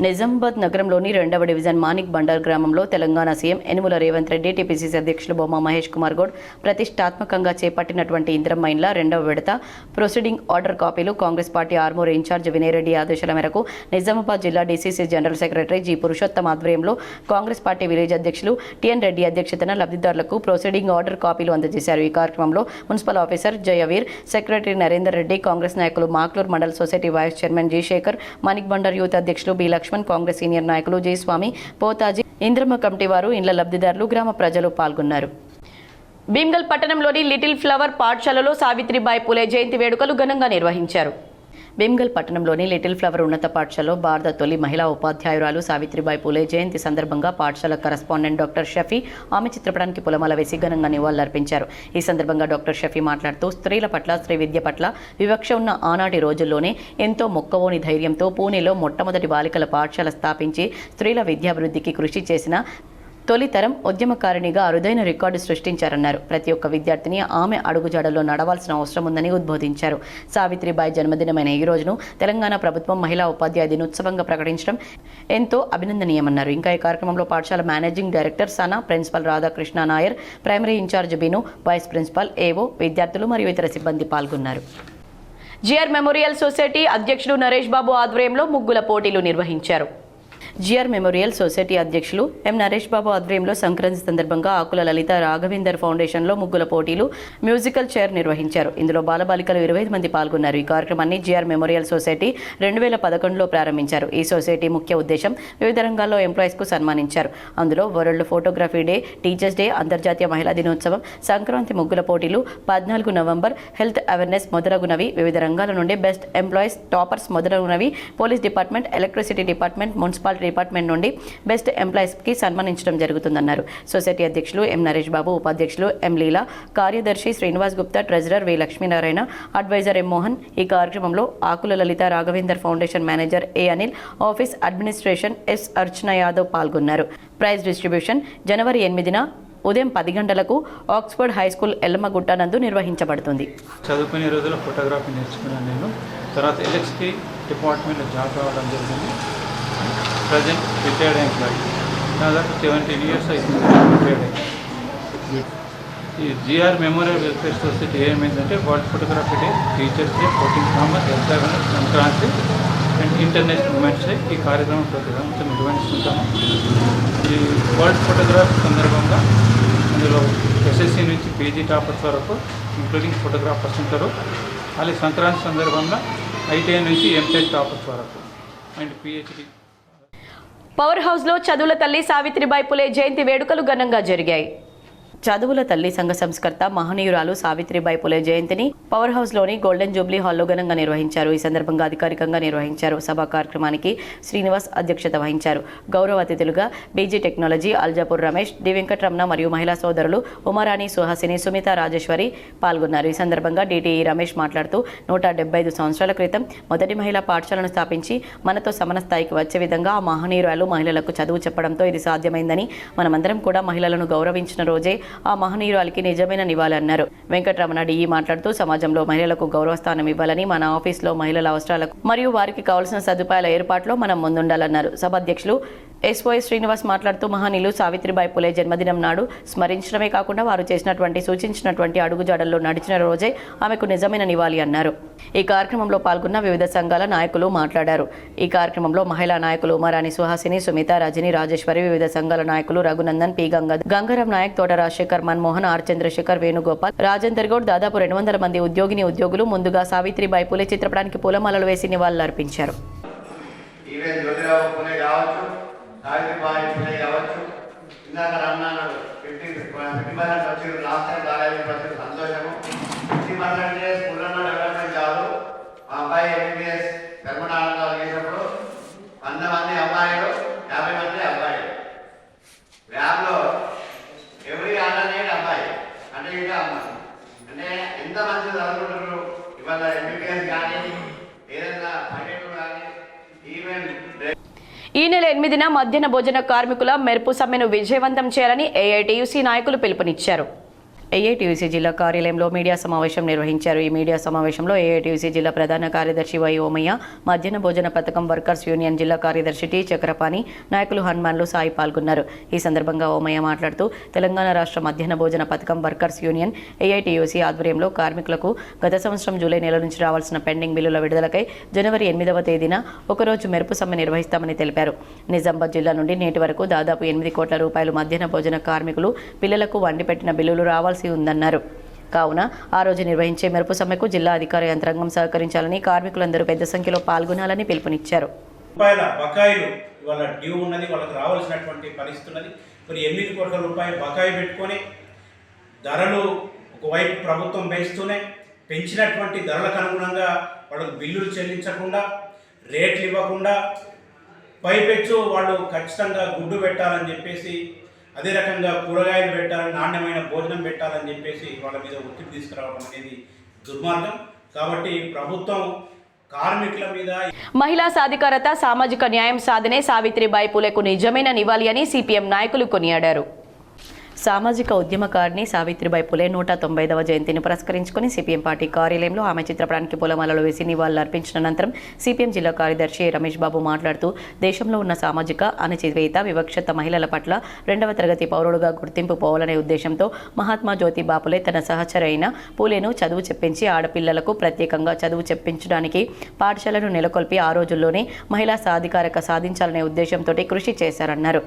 నిజామాబాద్ నగరంలోని 2వ డివిజన్ మానిక్ బండార్ గ్రామంలో తెలంగాణ సీఎం యనుమల రేవంత్ రెడ్డి, టీపీసీసీ అధ్యక్షులు బొమ్మ మహేష్ కుమార్ గౌడ్ ప్రతిష్టాత్మకంగా చేపట్టినటువంటి ఇందిరమ్మ ఇండ్ల 2వ విడత ప్రొసీడింగ్ ఆర్డర్ కాపీలు Congress party Armoor in-charge Vinay Reddy ఆదేశాల మేరకు నిజామాబాద్ జిల్లా DCC general secretary G Purushottam ఆధ్వర్యంలో కాంగ్రెస్ పార్టీ విలేజ్ అధ్యక్షులు టిఎన్ రెడ్డి అధ్యక్షతన లబ్ధిదారులకు ప్రొసీడింగ్ ఆర్డర్ కాపీలు అందజేశారు. ఈ కార్యక్రమంలో municipal officer Jayaveer, secretary Narender Reddy, Congress నాయకులు Makloor mandal society vice chairman G Shekhar, Manik Bandar youth అధ్యక్షులు బి లక్ష్మణ్, కాంగ్రెస్ సీనియర్ నాయకులు జి స్వామి, పోతాజీ, ఇంద్రమ్మ కమిటీ వారు, ఇండ్ల లబ్ధిదారులు, గ్రామ ప్రజలు పాల్గొన్నారు. భీమ్గల్ పట్టణంలోని లిటిల్ ఫ్లవర్ పాఠశాలలో సావిత్రిబాయి పూలే జయంతి వేడుకలు ఘనంగా నిర్వహించారు. భీమ్గల్ పట్టణంలోని లిటిల్ ఫ్లవర్ ఉన్నత పాఠశాలలో భారత తొలి మహిళా ఉపాధ్యాయురాలు సావిత్రిబాయి పూలే జయంతి సందర్భంగా పాఠశాల కరస్పాండెంట్ డాక్టర్ షఫీ ఆమె చిత్రపటానికి పూలమాల వేసి ఘనంగా నివాళులర్పించారు. ఈ సందర్భంగా డాక్టర్ షఫీ మాట్లాడుతూ స్త్రీల పట్ల, స్త్రీ విద్య పట్ల వివక్ష ఉన్న ఆనాటి రోజుల్లోనే ఎంతో మొక్కవోని ధైర్యంతో పూణేలో మొట్టమొదటి బాలికల పాఠశాల స్థాపించి స్త్రీల విద్యాభివృద్ధికి కృషి చేసిన తొలితరం ఉద్యమకారిణిగా అరుదైన రికార్డు సృష్టించారన్నారు. ప్రతి ఒక్క విద్యార్థిని ఆమె అడుగుజాడల్లో నడవాల్సిన అవసరం ఉందని ఉద్బోధించారు. సావిత్రిబాయి జన్మదినమైన ఈ రోజును తెలంగాణ ప్రభుత్వం మహిళా ఉపాధ్యాయ దినోత్సవంగా ప్రకటించడం ఎంతో అభినందనీయమన్నారు. ఇంకా ఈ కార్యక్రమంలో పాఠశాల managing director Sana, principal Radhakrishna Nair, primary in-charge Binu, vice principal, AO, విద్యార్థులు మరియు ఇతర సిబ్బంది పాల్గొన్నారు. జిఆర్ మెమోరియల్ సొసైటీ అధ్యక్షుడు నరేష్ బాబు ఆధ్వర్యంలో ముగ్గుల పోటీలు నిర్వహించారు. జిఆర్ మెమోరియల్ సొసైటీ అధ్యక్షులు ఎం నరేష్ బాబు ఆధ్వర్యంలో సంక్రాంతి సందర్భంగా ఆకుల లలిత రాఘవేందర్ ఫౌండేషన్లో ముగ్గుల పోటీలు, మ్యూజికల్ చైర్ నిర్వహించారు. ఇందులో బాలబాలికలు 25 మంది పాల్గొన్నారు. ఈ కార్యక్రమాన్ని జిఆర్ మెమోరియల్ సొసైటీ 2011లో ప్రారంభించారు. ఈ సొసైటీ ముఖ్య ఉద్దేశం వివిధ రంగాల్లో ఎంప్లాయీస్కు సన్మానించారు. అందులో world photography day, teachers day, అంతర్జాతీయ మహిళా దినోత్సవం, సంక్రాంతి ముగ్గుల పోటీలు, 14 నవంబర్, హెల్త్ అవేర్నెస్ మొదలగునవి, వివిధ రంగాల నుండి బెస్ట్ ఎంప్లాయీస్, టాపర్స్ మొదలగునవి, police department, electricity department, municipality department నుండి బెస్ట్ ఎంప్లాయీస్కి సన్మానించడం జరుగుతుందన్నారు. సొసైటీ అధ్యక్షులు ఎం నరేష్ బాబు, ఉపాధ్యక్షులు ఎం లీలా, కార్యదర్శి శ్రీనివాస్ గుప్తా, ట్రెజరర్ వి లక్ష్మీనారాయణ, అడ్వైజర్ ఎం మోహన్. ఈ కార్యక్రమంలో ఆకుల లలిత రాఘవేందర్ ఫౌండేషన్ మేనేజర్ ఏ అనిల్, ఆఫీస్ అడ్మినిస్ట్రేషన్ ఎస్ అర్చన యాదవ్ పాల్గొన్నారు. ప్రైజ్ డిస్ట్రిబ్యూషన్ జనవరి 8న ఉదయం 10 గంటలకు ఆక్స్ఫర్డ్ హై స్కూల్ ఎల్లమ్మగుట్ట నందు నిర్వహించబడుతుంది. చదువుకునే రోజుల్లో ఫోటోగ్రఫీ నేర్చుకున్నాను నేను. తర్వాత ఎలక్ట్రిసిటీ డిపార్ట్మెంట్లో జాబ్ రావడం జరిగింది. ప్రజెంట్ రిటైర్డ్ ఎంప్లాయీ, దాదాపు 17 years అవుతుంది రిటైర్డ్ అయ్యి. ఈ జిఆర్ మెమోరియల్ వెల్ఫేర్ సొసైటీ ఏమైందంటే world photography day, teachers day, 14 November, health, Sankranti and international women's day ఈ కార్యక్రమం ప్రతి సంవత్సరం నిర్వహిస్తుంటాము. ఈ వరల్డ్ ఫోటోగ్రఫీ సందర్భంగా అందులో ఎస్ఎస్సి నుంచి పీజీ టాపర్స్ వరకు ఇంక్లూడింగ్ ఫోటోగ్రాఫర్స్ ఉంటారు. అలాగే సంక్రాంతి సందర్భంగా ఐటీఐ నుంచి ఎంటెక్ టాపర్స్ వరకు అండ్ పిహెచ్డి. పవర్ హౌస్లో చదువుల తల్లి సావిత్రిబాయి పూలే జయంతి వేడుకలు ఘనంగా జరిగాయి. చదువుల తల్లి సంఘ సంస్కర్త మహనీయురాలు సావిత్రిబాయి పూలే జయంతిని పవర్ హౌస్లోని గోల్డెన్ జూబ్లీ హాల్లో ఘనంగా నిర్వహించారు. ఈ సందర్భంగా అధికారికంగా నిర్వహించారు. సభా కార్యక్రమానికి శ్రీనివాస్ అధ్యక్షత వహించారు. గౌరవ అతిథులుగా BG technology Aljapur Ramesh, D Venkataramana మరియు మహిళా సోదరులు ఉమారాణి, సుహాసిని, సుమిత, రాజేశ్వరి పాల్గొన్నారు. ఈ సందర్భంగా డిటిఈ రమేష్ మాట్లాడుతూ 175 సంవత్సరాల క్రితం మొదటి మహిళా పాఠశాలను స్థాపించి మనతో సమాన స్థాయికి వచ్చే విధంగా ఆ మహనీయురాలు మహిళలకు చదువు చెప్పడంతో ఇది సాధ్యమైందని, మనమందరం కూడా మహిళలను గౌరవించిన రోజే ఆ మహనీయురాలికి నిజమైన నివాళి అన్నారు. వెంకటరమణ డిఈ మాట్లాడుతూ సమాజంలో మహిళలకు గౌరవస్థానం ఇవ్వాలని, మన ఆఫీస్లో మహిళల అవసరాలకు మరియు వారికి కావాల్సిన సదుపాయాల ఏర్పాట్లో మనం ముందుండాలన్నారు. సభాధ్యక్షులు ఎస్వై శ్రీనివాస్ మాట్లాడుతూ మహనీయులు సావిత్రిబాయి పూలే జన్మదినం నాడు స్మరించడమే కాకుండా వారు చేసినటువంటి, సూచించినటువంటి అడుగుజాడల్లో నడిచిన రోజే ఆమెకు నిజమైన నివాళి అన్నారు. ఈ కార్యక్రమంలో పాల్గొన్న వివిధ సంఘాల నాయకులు మాట్లాడారు. ఈ కార్యక్రమంలో మహిళా నాయకులు ఉమారాణి, సుహాసిని, సుమిత, రజని, రాజేశ్వరి, వివిధ సంఘాల నాయకులు రఘునందన్, పి గంగాధర్, గంగారాం నాయక్, తోట రాజశేఖర్, రాజశేఖర్, మన్మోహన్, ఆర్ చంద్రశేఖర్, వేణుగోపాల్, రాజేందర్ గౌడ్ దాదాపు 200 మంది ఉద్యోగులు ముందుగా సావిత్రిబాయి పూలే చిత్రపటానికి పూలమాలలు వేసి నివాళులర్పించారు. ఈ నెల 8న మధ్యాహ్న భోజన కార్మికుల మెరుపు సమ్మెను విజయవంతం చేయాలని ఏఐటీయూసీ నాయకులు పిలుపునిచ్చారు. ఏఐటీయూసీ జిల్లా కార్యాలయంలో మీడియా సమావేశం నిర్వహించారు. ఈ మీడియా సమావేశంలో ఏఐటీయూసీ జిల్లా ప్రధాన కార్యదర్శి వై ఓమయ్య, మధ్యాహ్న భోజన పథకం వర్కర్స్ యూనియన్ జిల్లా కార్యదర్శి టి చక్రపాణి, నాయకులు హనుమాన్లు సాయి పాల్గొన్నారు. ఈ సందర్భంగా ఓమయ్య మాట్లాడుతూ తెలంగాణ రాష్ట్ర మధ్యాహ్న భోజన పథకం వర్కర్స్ యూనియన్ ఏఐటీయూసీ ఆధ్వర్యంలో కార్మికులకు గత సంవత్సరం జూలై నెల నుంచి రావాల్సిన పెండింగ్ బిల్లుల విడుదలకై జనవరి 8వ తేదీన ఒకరోజు మెరుపు సమ్మె నిర్వహిస్తామని తెలిపారు. నిజామాబాద్ జిల్లా నుండి నేటి వరకు దాదాపు 8 కోట్ల రూపాయలు మధ్యాహ్న భోజన కార్మికులు పిల్లలకు వండిపెట్టిన బిల్లులు రావాల్సి ఉందన్నారు. కావున ఆ రోజు నిర్వహించే మెరుపు సమ్మెకు జిల్లా అధికార యంత్రాంగం సహకరించాలని, కార్మికులందరూ పెద్ద సంఖ్యలో పాల్గొనాలని పిలుపునిచ్చారు. రూపాయల బకాయిలు వాళ్ళ డ్యూ ఉన్నది, వాళ్ళకి రావాల్సినటువంటి పరిస్థితి ఉన్నది. మరి 8 కోట్ల రూపాయలు బకాయి పెట్టుకొని ధరలు ఒకవైపు ప్రభుత్వం పెంచుతూనే పెంచినటువంటి ధరలకు అనుగుణంగా వాళ్ళకు బిల్లులు చెల్లించకుండా, రేట్లు ఇవ్వకుండా, పైపెచ్చు వాళ్ళు ఖచ్చితంగా గుడ్డు పెట్టాలని చెప్పేసి, అదే రకంగా కూరగాయలు పెట్టాలని, నాణ్యమైన భోజనం పెట్టాలని చెప్పేసి వాళ్ళ మీద ఒత్తిడి తీసుకురావడం అనేది దుర్మార్గం. కాబట్టి ప్రభుత్వం కార్మికుల మీద మహిళా సాధికారత, సామాజిక న్యాయం సాధనే సావిత్రిబాయి పూలేకు నిజమైన నివాళి అని సిపిఎం నాయకులు కొనియాడారు. సామాజిక ఉద్యమకారిణి సావిత్రిబాయి పూలే 195వ జయంతిని పురస్కరించుకుని సిపిఎం పార్టీ కార్యాలయంలో ఆమె చిత్రపటానికి పూలమాలలు వేసి నివాళులర్పించిన అనంతరం సిపిఎం జిల్లా కార్యదర్శి రమేష్ బాబు మాట్లాడుతూ దేశంలో ఉన్న సామాజిక అణచివేత, వివక్షత మహిళల పట్ల 2వ తరగతి పౌరుడుగా గుర్తింపు పోవాలనే ఉద్దేశంతో మహాత్మా జ్యోతిబా పూలే తన సహచరైన పూలేను చదువు చెప్పించి ఆడపిల్లలకు ప్రత్యేకంగా చదువు చెప్పించడానికి పాఠశాలను నెలకొల్పి ఆ రోజుల్లోనే మహిళా సాధికారత సాధించాలనే ఉద్దేశంతో కృషి చేశారన్నారు.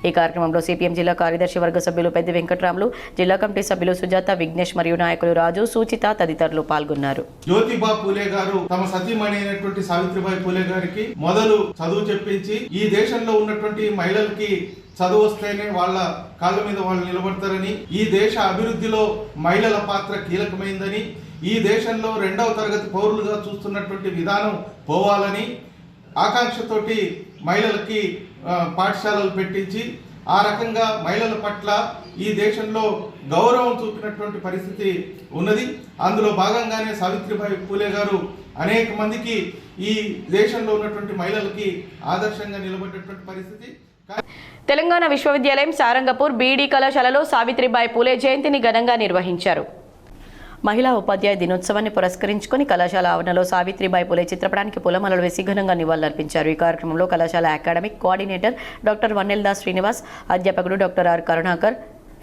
ఈ కార్యక్రమంలో సిపిఎం జిల్లా కార్యదర్శి వర్గ సభ్యులు పెద్ది వెంకట్రాములు, జిల్లా కమిటీ సభ్యులు సుజాత, విఘ్నేష్ మరియు నాయకులు రాజు, సూచిత తదితరులు పాల్గొన్నారు. జ్యోతిబా పూలే గారు తమ సతీమణి అయినటువంటి సావిత్రిబాయి పూలే గారికి మొదలు చదువు చెప్పించి ఈ దేశంలో ఉన్నటువంటి మహిళలకి చదువు వస్తేనే వాళ్ళ కాళ్ళ మీద వాళ్ళు నిలబడతారని, ఈ దేశ అభివృద్ధిలో మహిళల పాత్ర కీలకమైందని, ఈ దేశంలో 2వ తరగతి పౌరులుగా చూస్తున్నటువంటి విధానం పోవాలని ఆకాంక్షతోటి మహిళలకి పాఠశాలలు పెట్టించి ఆ రకంగా మహిళల పట్ల ఈ దేశంలో గౌరవం చూపినటువంటి పరిస్థితి ఉన్నది. అందులో భాగంగానే సావిత్రిబాయి పూలే గారు అనేక మందికి ఈ దేశంలో ఉన్నటువంటి మహిళలకి ఆదర్శంగా నిలబడేటువంటి పరిస్థితి. తెలంగాణ విశ్వవిద్యాలయం సారంగపూర్ బీఈడీ కళాశాలలో సావిత్రిబాయి పూలే జయంతిని ఘనంగా నిర్వహించారు. మహిళా ఉపాధ్యాయ దినోత్సవాన్ని పురస్కరించుకుని కళాశాల ఆవరణలో సావిత్రిబాయి పూలే చిత్రపటానికి పూలమాలలు వేసి ఘనంగా నివాళులర్పించారు. ఈ కార్యక్రమంలో కళాశాల academic coordinator doctor Vanneldas Srinivas, అధ్యాపకుడు doctor R Karunakar,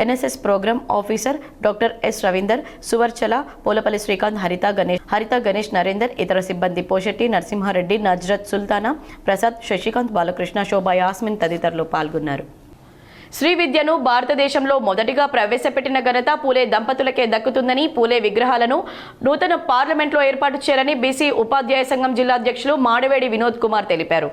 NSS programme officer doctor S Ravinder, Suvarchala, Polapalli Srikanth, Haritha Ganesh, Narender, ఇతర సిబ్బంది పోషెట్టి, నరసింహారెడ్డి, నజ్రత్ సుల్తానా, ప్రసాద్, శశికాంత్, బాలకృష్ణ, శోభా, యాస్మిన్ తదితరులు పాల్గొన్నారు. శ్రీ విద్యను భారతదేశంలో మొదటిగా ప్రవేశపెట్టిన ఘనత పూలే దంపతులకే దక్కుతుందని, పూలే విగ్రహాలను నూతన పార్లమెంట్లో ఏర్పాటు చేయాలని బీసీ ఉపాధ్యాయ సంఘం జిల్లా అధ్యక్షులు మాడవేడి వినోద్ కుమార్ తెలిపారు.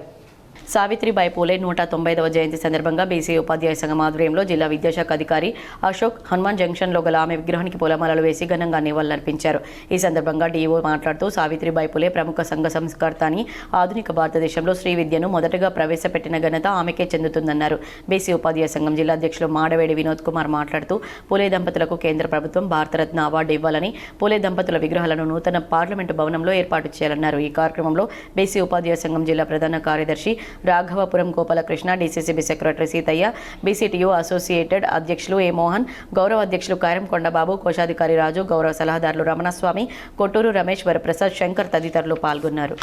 సావిత్రిబాయి పూలే 195వ జయంతి సందర్భంగా బీసీ ఉపాధ్యాయ సంఘం ఆధ్వర్యంలో జిల్లా విద్యాశాఖ అధికారి అశోక్ హనుమాన్ జంక్షన్లో గల ఆమె విగ్రహానికి పూలమాలలు వేసి ఘనంగా నివాళులర్పించారు. ఈ సందర్భంగా డీఓ మాట్లాడుతూ సావిత్రిబాయి పూలే ప్రముఖ సంఘ సంస్కర్త అని, ఆధునిక భారతదేశంలో శ్రీ విద్యను మొదటగా ప్రవేశపెట్టిన ఘనత ఆమెకే చెందుతుందన్నారు. బీసీ ఉపాధ్యాయ సంఘం జిల్లా అధ్యక్షులు మాడవేడి వినోద్ కుమార్ మాట్లాడుతూ పూలే దంపతులకు కేంద్ర ప్రభుత్వం భారతరత్న అవార్డు ఇవ్వాలని, పూలే దంపతుల విగ్రహాలను నూతన పార్లమెంటు భవనంలో ఏర్పాటు చేయాలన్నారు. ఈ కార్యక్రమంలో బీసీ ఉపాధ్యాయ సంఘం జిల్లా ప్రధాన కార్యదర్శి Raghavapuram Gopalakrishna, DCCB secretary Seethaiah, BCTU associated అధ్యక్షులు ఏ మోహన్, గౌరవ అధ్యక్షులు కారం కొండబాబు, కోశాధికారి రాజు, గౌరవ సలహాదారులు రమణస్వామి, కొట్టూరు రమేష్, వరప్రసాద్, శంకర్ తదితరులు పాల్గొన్నారు.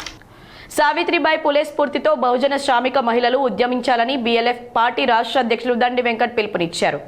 సావిత్రిబాయి పూలే స్ఫూర్తితో బహుజన శ్రామిక మహిళలు ఉద్యమించాలని బీఎల్ఎఫ్ పార్టీ రాష్ట్ర అధ్యక్షులు దండి వెంకట్ పిలుపునిచ్చారు.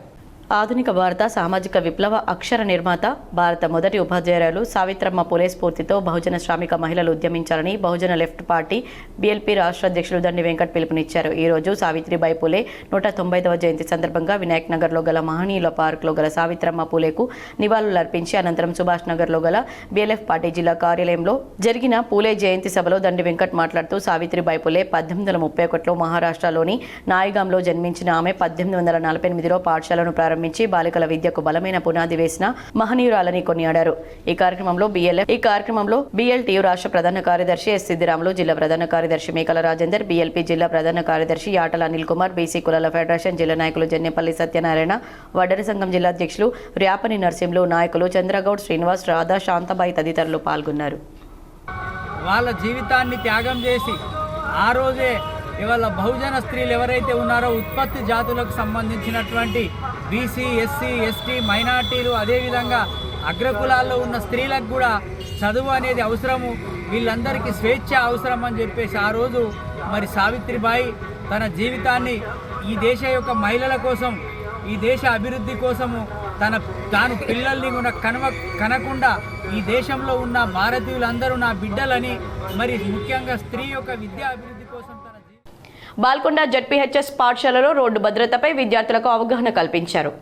ఆధునిక భారత సామాజిక విప్లవ అక్షర నిర్మాత, భారత మొదటి ఉపాధ్యాయురాలు సావిత్రమ్మ పూలే స్ఫూర్తితో బహుజన శ్రామిక మహిళలు ఉద్యమించాలని బహుజన లెఫ్ట్ పార్టీ బీఎల్పీ రాష్ట్ర అధ్యక్షులు దండి వెంకట్ పిలుపునిచ్చారు. ఈ రోజు సావిత్రిబాయి పూలే 190వ జయంతి సందర్భంగా వినాయక్ నగర్లో గల మహనీయుల పార్క్లో గల సావిత్రమ్మ పూలేకు నివాళులర్పించి అనంతరం సుభాష్ నగర్లో గల బీఎల్ఎఫ్ పార్టీ జిల్లా కార్యాలయంలో జరిగిన పూలే జయంతి సభలో దండి వెంకట్ మాట్లాడుతూ సావిత్రిబాయి పూలే 1831లో మహారాష్ట్రలోని నాయిగాంలో జన్మించిన ఆమె 1848లో పాఠశాలను ప్రారంభించి బాలికల విద్యకు బలమైన పునాది వేసిన మహనీయురాలని కొనియాడారు. ఈ కార్యక్రమంలో బీఎల్టీయూ రాష్ట్ర ప్రధాన కార్యదర్శి ఎస్ సిద్దిరాములు, జిల్లా ప్రధాన కార్యదర్శి మేకల రాజేందర్, బీఎల్పీ జిల్లా ప్రధాన కార్యదర్శి యాటల అనిల్ కుమార్, బీసీ కులాల ఫెడరేషన్ జిల్లా నాయకులు జన్నేపల్లి సత్యనారాయణ, వడ్డరి సంఘం జిల్లా అధ్యక్షులు ర్యాపని నరసింహులు, నాయకులు చంద్రగౌడ్, శ్రీనివాస్, రాధా, శాంతబాయి తదితరులు పాల్గొన్నారు. వాళ్ళ జీవితాన్ని త్యాగం చేసి ఆ రోజే ఇవాళ బహుజన స్త్రీలు ఎవరైతే ఉన్నారో ఉత్పత్తి జాతులకు సంబంధించినటువంటి బీసీ, ఎస్సీ, ఎస్టీ, మైనార్టీలు, అదేవిధంగా అగ్రకులాల్లో ఉన్న స్త్రీలకు కూడా చదువు అనేది అవసరము, వీళ్ళందరికీ స్వేచ్ఛ అవసరం అని చెప్పేసి ఆ రోజు మరి సావిత్రిబాయి తన జీవితాన్ని ఈ దేశ యొక్క మహిళల కోసం, ఈ దేశ అభివృద్ధి కోసము తాను పిల్లల్ని కూడా కనకుండా ఈ దేశంలో ఉన్న భారతీయులందరూ నా బిడ్డలని, మరి ముఖ్యంగా స్త్రీ యొక్క విద్యా అభివృద్ధి కోసం బాల్కొండ జడ్పీహెచ్ఎస్ పాఠశాలలో రోడ్డు భద్రతపై విద్యార్థులకు అవగాహన కల్పించారు.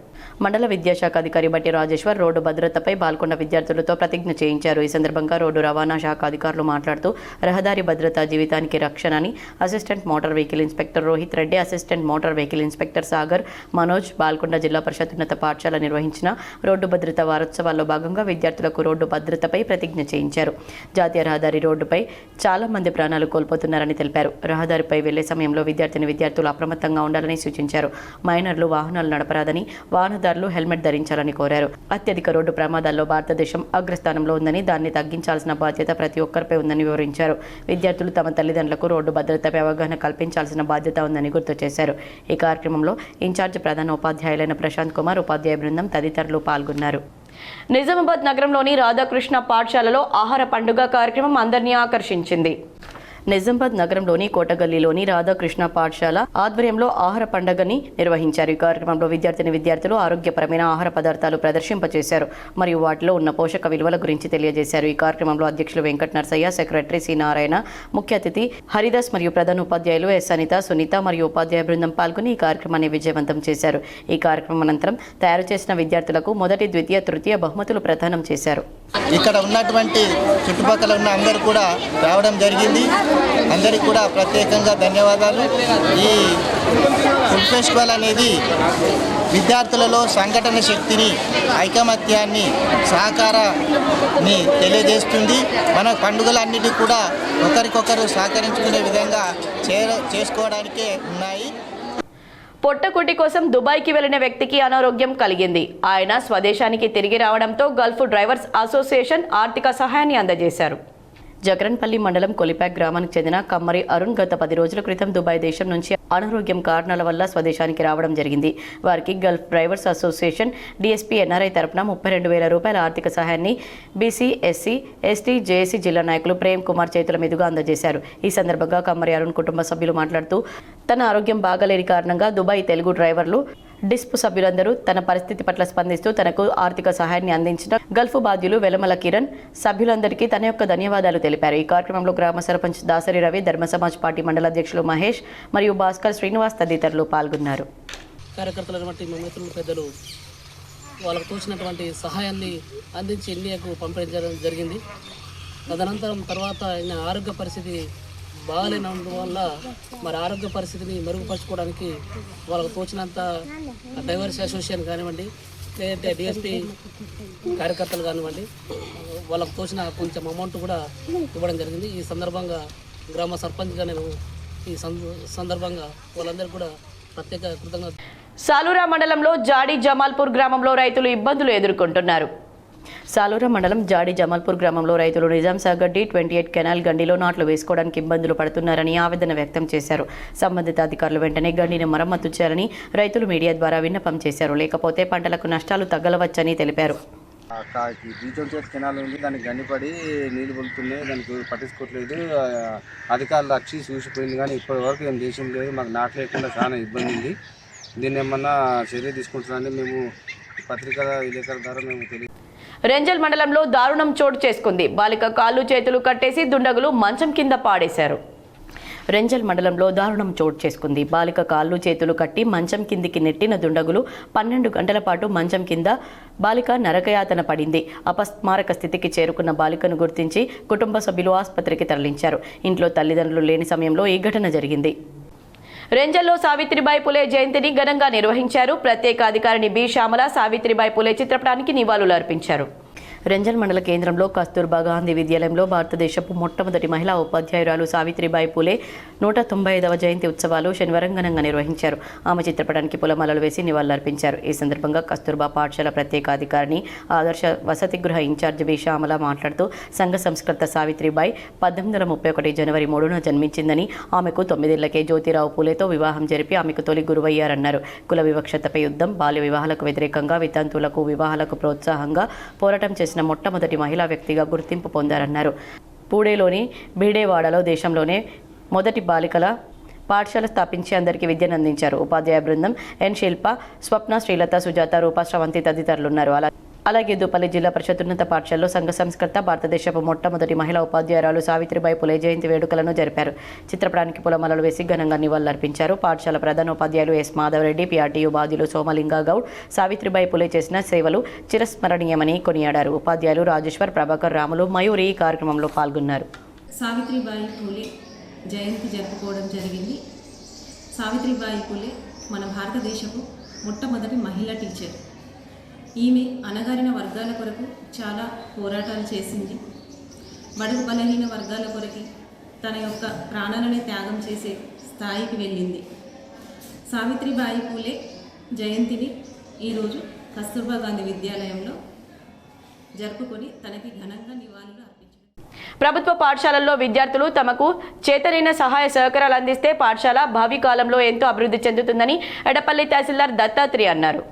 మండల విద్యాశాఖ అధికారి బట్టి రాజేశ్వర్ రోడ్డు భద్రతపై బాల్కొండ విద్యార్థులతో ప్రతిజ్ఞ చేయించారు. ఈ సందర్భంగా రోడ్డు రవాణా శాఖ అధికారులు మాట్లాడుతూ రహదారి భద్రత జీవితానికి రక్షణ అని assistant motor vehicle inspector Rohit Reddy, assistant motor vehicle inspector Sagar, Manoj Balkonda జిల్లా పరిషత్ ఉన్నత పాఠశాల నిర్వహించిన రోడ్డు భద్రత వారోత్సవాల్లో భాగంగా విద్యార్థులకు రోడ్డు భద్రతపై ప్రతిజ్ఞ చేయించారు. జాతీయ రహదారి రోడ్డుపై చాలా మంది ప్రాణాలు కోల్పోతున్నారని తెలిపారు. రహదారిపై వెళ్లే సమయంలో విద్యార్థులు అప్రమత్తంగా ఉండాలని సూచించారు. మైనర్లు వాహనాలు నడపరాదని, వాహనదారులు హెల్మెట్ ధరించాలని కోరారు. అత్యధిక రోడ్డు ప్రమాదాల్లో భారతదేశం అగ్రస్థానంలో ఉందని, దాన్ని తగ్గించాల్సిన బాధ్యత ప్రతి ఒక్కరిపై ఉందని వివరించారు. విద్యార్థులు తమ తల్లిదండ్రులకు రోడ్డు భద్రతపై అవగాహన కల్పించాల్సిన బాధ్యత ఉందని గుర్తు చేశారు. ఈ కార్యక్రమంలో ఇన్ఛార్జ్ ప్రధాన ఉపాధ్యాయులైన ప్రశాంత్ కుమార్, ఉపాధ్యాయ బృందం తదితరులు పాల్గొన్నారు. నిజామాబాద్ నగరంలోని రాధాకృష్ణ పాఠశాలలో ఆహార పండుగ కార్యక్రమం అందరినీ ఆకర్షించింది. నిజామాబాద్ నగరంలోని కోటగల్లీలోని రాధాకృష్ణ పాఠశాల ఆధ్వర్యంలో ఆహార పండుగని నిర్వహించారు. ఈ కార్యక్రమంలో విద్యార్థులు ఆరోగ్యపరమైన ఆహార పదార్థాలు ప్రదర్శింపచేశారు మరియు వాటిలో ఉన్న పోషక విలువల గురించి తెలియజేశారు. ఈ కార్యక్రమంలో అధ్యక్షులు వెంకట నరసయ్య, సెక్రటరీ సి నారాయణ, ముఖ్య అతిథి హరిదాస్ మరియు ప్రధాన ఉపాధ్యాయులు ఎస్ అనిత, సునీత మరియు ఉపాధ్యాయ బృందం పాల్గొని ఈ కార్యక్రమాన్ని విజయవంతం చేశారు. ఈ కార్యక్రమం అనంతరం తయారు చేసిన విద్యార్థులకు మొదటి, ద్వితీయ, తృతీయ బహుమతులు ప్రదానం చేశారు. ఇక్కడ ఉన్నటువంటి చుట్టుపక్కల ఉన్న అందరూ కూడా రావడం జరిగింది. అందరికీ కూడా ప్రత్యేకంగా ధన్యవాదాలు. ఈ ఫుడ్ ఫెస్టివల్ అనేది విద్యార్థులలో సంఘటన శక్తిని, ఐకమత్యాన్ని, సహకారాన్ని తెలియజేస్తుంది. మన పండుగలన్నిటి కూడా ఒకరికొకరు సహకరించుకునే విధంగా చేసుకోవడానికే ఉన్నాయి. పొట్టకుటి కోసం దుబాయ్కి వెళ్లిన వ్యక్తికి అనారోగ్యం కలిగింది. ఆయన స్వదేశానికి తిరిగి రావడంతో గల్ఫ్ డ్రైవర్స్ అసోసియేషన్ ఆర్థిక సహాయాన్ని అందజేశారు. జగరన్పల్లి మండలం కొలిపాక్ గ్రామానికి చెందిన కమ్మరి అరుణ్ గత 10 రోజుల క్రితం దుబాయ్ దేశం నుంచి అనారోగ్యం కారణాల వల్ల స్వదేశానికి రావడం జరిగింది. వారికి Gulf drivers association DSP NRI తరపున 32,000 రూపాయల ఆర్థిక సహాయాన్ని బీసీ, ఎస్సీ, ఎస్టీ, జేఏసీ జిల్లా నాయకులు ప్రేమ్ కుమార్ చేతుల మీదుగా అందజేశారు. ఈ సందర్భంగా కమ్మరి అరుణ్ కుటుంబ సభ్యులు మాట్లాడుతూ తన ఆరోగ్యం బాగలేని కారణంగా దుబాయ్ తెలుగు డ్రైవర్లు డిస్ప్ సభ్యులందరూ తన పరిస్థితి పట్ల స్పందిస్తూ తనకు ఆర్థిక సహాయాన్ని అందించిన గల్ఫ్ బాధ్యులు వెలమల కిరణ్ సభ్యులందరికీ తన యొక్క ధన్యవాదాలు తెలిపారు. ఈ కార్యక్రమంలో గ్రామ సర్పంచ్ దాసరి రవి, ధర్మ సమాజ్ పార్టీ మండల అధ్యక్షులు మహేష్ మరియు భాస్కర్, శ్రీనివాస్ తదితరులు పాల్గొన్నారు. కార్యకర్తలైనటువంటి మా మిత్రులు, పెద్దలు వాళ్ళకు తోచినటువంటి సహాయాన్ని అందించి ఇండియాకు పంపించడం జరిగింది. తదనంతరం తర్వాత ఆయన ఆరోగ్య పరిస్థితి బాగాలేనందువల్ల మరి ఆరోగ్య పరిస్థితిని మెరుగుపరచుకోవడానికి వాళ్ళకు తోచినంత డ్రైవర్స్ అసోసియేషన్ కానివ్వండి, లేదంటే డిఎస్పీ కార్యకర్తలు కానివ్వండి, వాళ్ళకు తోచిన కొంచెం అమౌంట్ కూడా ఇవ్వడం జరిగింది. ఈ సందర్భంగా గ్రామ సర్పంచ్గా నేను ఈ సందర్భంగా వాళ్ళందరికీ కూడా ప్రత్యేక కృతజ్ఞత. సాలూరా మండలంలో జాడి జమాల్పూర్ గ్రామంలో రైతులు ఇబ్బందులు ఎదుర్కొంటున్నారు. సాలూరా మండలం జాడి జమాల్పూర్ గ్రామంలో రైతులు నిజాం సాగర్ D28 కెనాల్ గండిలో నాట్లు వేసుకోవడానికి ఇబ్బందులు పడుతున్నారని ఆవేదన వ్యక్తం చేశారు. సంబంధిత అధికారులు వెంటనే గండిని మరమ్మతు చేయాలని రైతులు మీడియా ద్వారా విన్నపం చేశారు. లేకపోతే పంటలకు నష్టాలు తగ్గలవచ్చని తెలిపారు. D28 కెనాల్ ఉంది, దానికి గండిపడి నీళ్లు పొలుతున్నాయి, దానికి పట్టించుకోవట్లేదు. అధికారులు వచ్చి చూసిపోయింది కానీ ఇప్పటి వరకు ఏం దేశం లేదు. మాకు నాటు లేకుండా చాలా ఇబ్బంది ఉంది. దీన్ని ఏమన్నా చర్య తీసుకుంటారని మేము పత్రికా విలేకరుల ద్వారా మేము తెలియ. రెంజల్ మండలంలో దారుణం చోటు చేసుకుంది. బాలిక కాళ్ళు చేతులు కట్టేసి దుండగులు మంచం కింద పాడేశారు. రెంజల్ మండలంలో దారుణం చోటు చేసుకుంది. బాలిక కాళ్ళు చేతులు కట్టి మంచం కిందికి నెట్టిన దుండగులు 12 గంటల పాటు మంచం కింద బాలిక నరకయాతన పడింది. అపస్మారక స్థితికి చేరుకున్న బాలికను గుర్తించి కుటుంబ సభ్యులు ఆసుపత్రికి తరలించారు. ఇంట్లో తల్లిదండ్రులు లేని సమయంలో ఈ ఘటన జరిగింది. రెంజల్లో సావిత్రిబాయి పులే జయంతిని ఘనంగా నిర్వహించారు. ప్రత్యేక అధికారిని బి శ్యామల సావిత్రిబాయి పులే చిత్రపటానికి నివాళులు అర్పించారు. రెంజల్ మండల కేంద్రంలో కస్తూర్బా గాంధీ విద్యాలయంలో భారతదేశపు మొట్టమొదటి మహిళా ఉపాధ్యాయురాలు సావిత్రిబాయి పులే 195వ జయంతి ఉత్సవాలు శనివారం ఘనంగా నిర్వహించారు. ఆమె చిత్రపటానికి పూలమాలలు వేసి నివాళులర్పించారు. ఈ సందర్భంగా కస్తూర్బా పాఠశాల ప్రత్యేక అధికారిని ఆదర్శ వసతి గృహ ఇన్ఛార్జ్ బి శ్యామల మాట్లాడుతూ సంఘ సంస్కృత సావిత్రిబాయి 1831 జనవరి 3న జన్మించిందని, ఆమెకు 9 ఏళ్లకే జ్యోతిరావు పూలేతో వివాహం జరిపి ఆమెకు తొలి గురువయ్యారన్నారు. కుల వివక్షతపై యుద్ధం, బాల్య వివాహాలకు వ్యతిరేకంగా వితంతువులకు వివాహాలకు ప్రోత్సాహంగా పోరాటం చేసిన మొట్టమొదటి మహిళా వ్యక్తిగా గుర్తింపు పొందారన్నారు. పూణేలోని బీడేవాడలో దేశంలోనే మొదటి బాలికల పాఠశాల స్థాపించి అందరికీ విద్యను అందించారు. ఉపాధ్యాయ బృందం ఎన్ శిల్ప, స్వప్న, శ్రీలత, సుజాత, రూప, శ్రవంతి తదితరులున్నారు. అలాగే దుపల్లి జిల్లా పరిషత్ ఉన్నత పాఠశాలలో సంఘ సంస్కర్త భారతదేశపు మొట్టమొదటి మహిళా ఉపాధ్యాయురాలు సావిత్రిబాయి పులే జయంతి వేడుకలను జరిపారు. చిత్రపటానికి పూలమాలలు వేసి ఘనంగా నివాళులర్పించారు. పాఠశాల ప్రధానోపాధ్యాయులు ఎస్ మాధవరెడ్డి, పిఆర్టీయూ బాధ్యులు సోమలింగ గౌడ్ సావిత్రిబాయి పులే చేసిన సేవలు చిరస్మరణీయమని కొనియాడారు. ఉపాధ్యాయులు రాజేశ్వర్, ప్రభాకర్, రాములు, మయూరి ఈ కార్యక్రమంలో పాల్గొన్నారు. సావిత్రిబాయి పులే జయంతి జరుపుకోవడం జరిగింది. సావిత్రిబాయి పులే మన భారతదేశపు మొట్టమొదటి మహిళా టీచర్. ఈమె అణగారిన వర్గాల కొరకు చాలా పోరాటాలు చేసింది. బడుగు బలహీన వర్గాల కొరకు తన యొక్క ప్రాణాలనే త్యాగం చేసే స్థాయికి వెళ్ళింది. సావిత్రిబాయి పూలే జయంతిని ఈరోజు కస్తూర్బా గాంధీ విద్యాలయంలో జరుపుకొని తనకి ఘనంగా నివాళులు అర్పించారు. ప్రభుత్వ పాఠశాలల్లో విద్యార్థులు తమకు చేతనైన సహాయ సహకారాలు అందిస్తే పాఠశాల భావి కాలంలో ఎంతో అభివృద్ధి చెందుతుందని ఎడపల్లి తహసీల్దార్ దత్తాత్రి అన్నారు.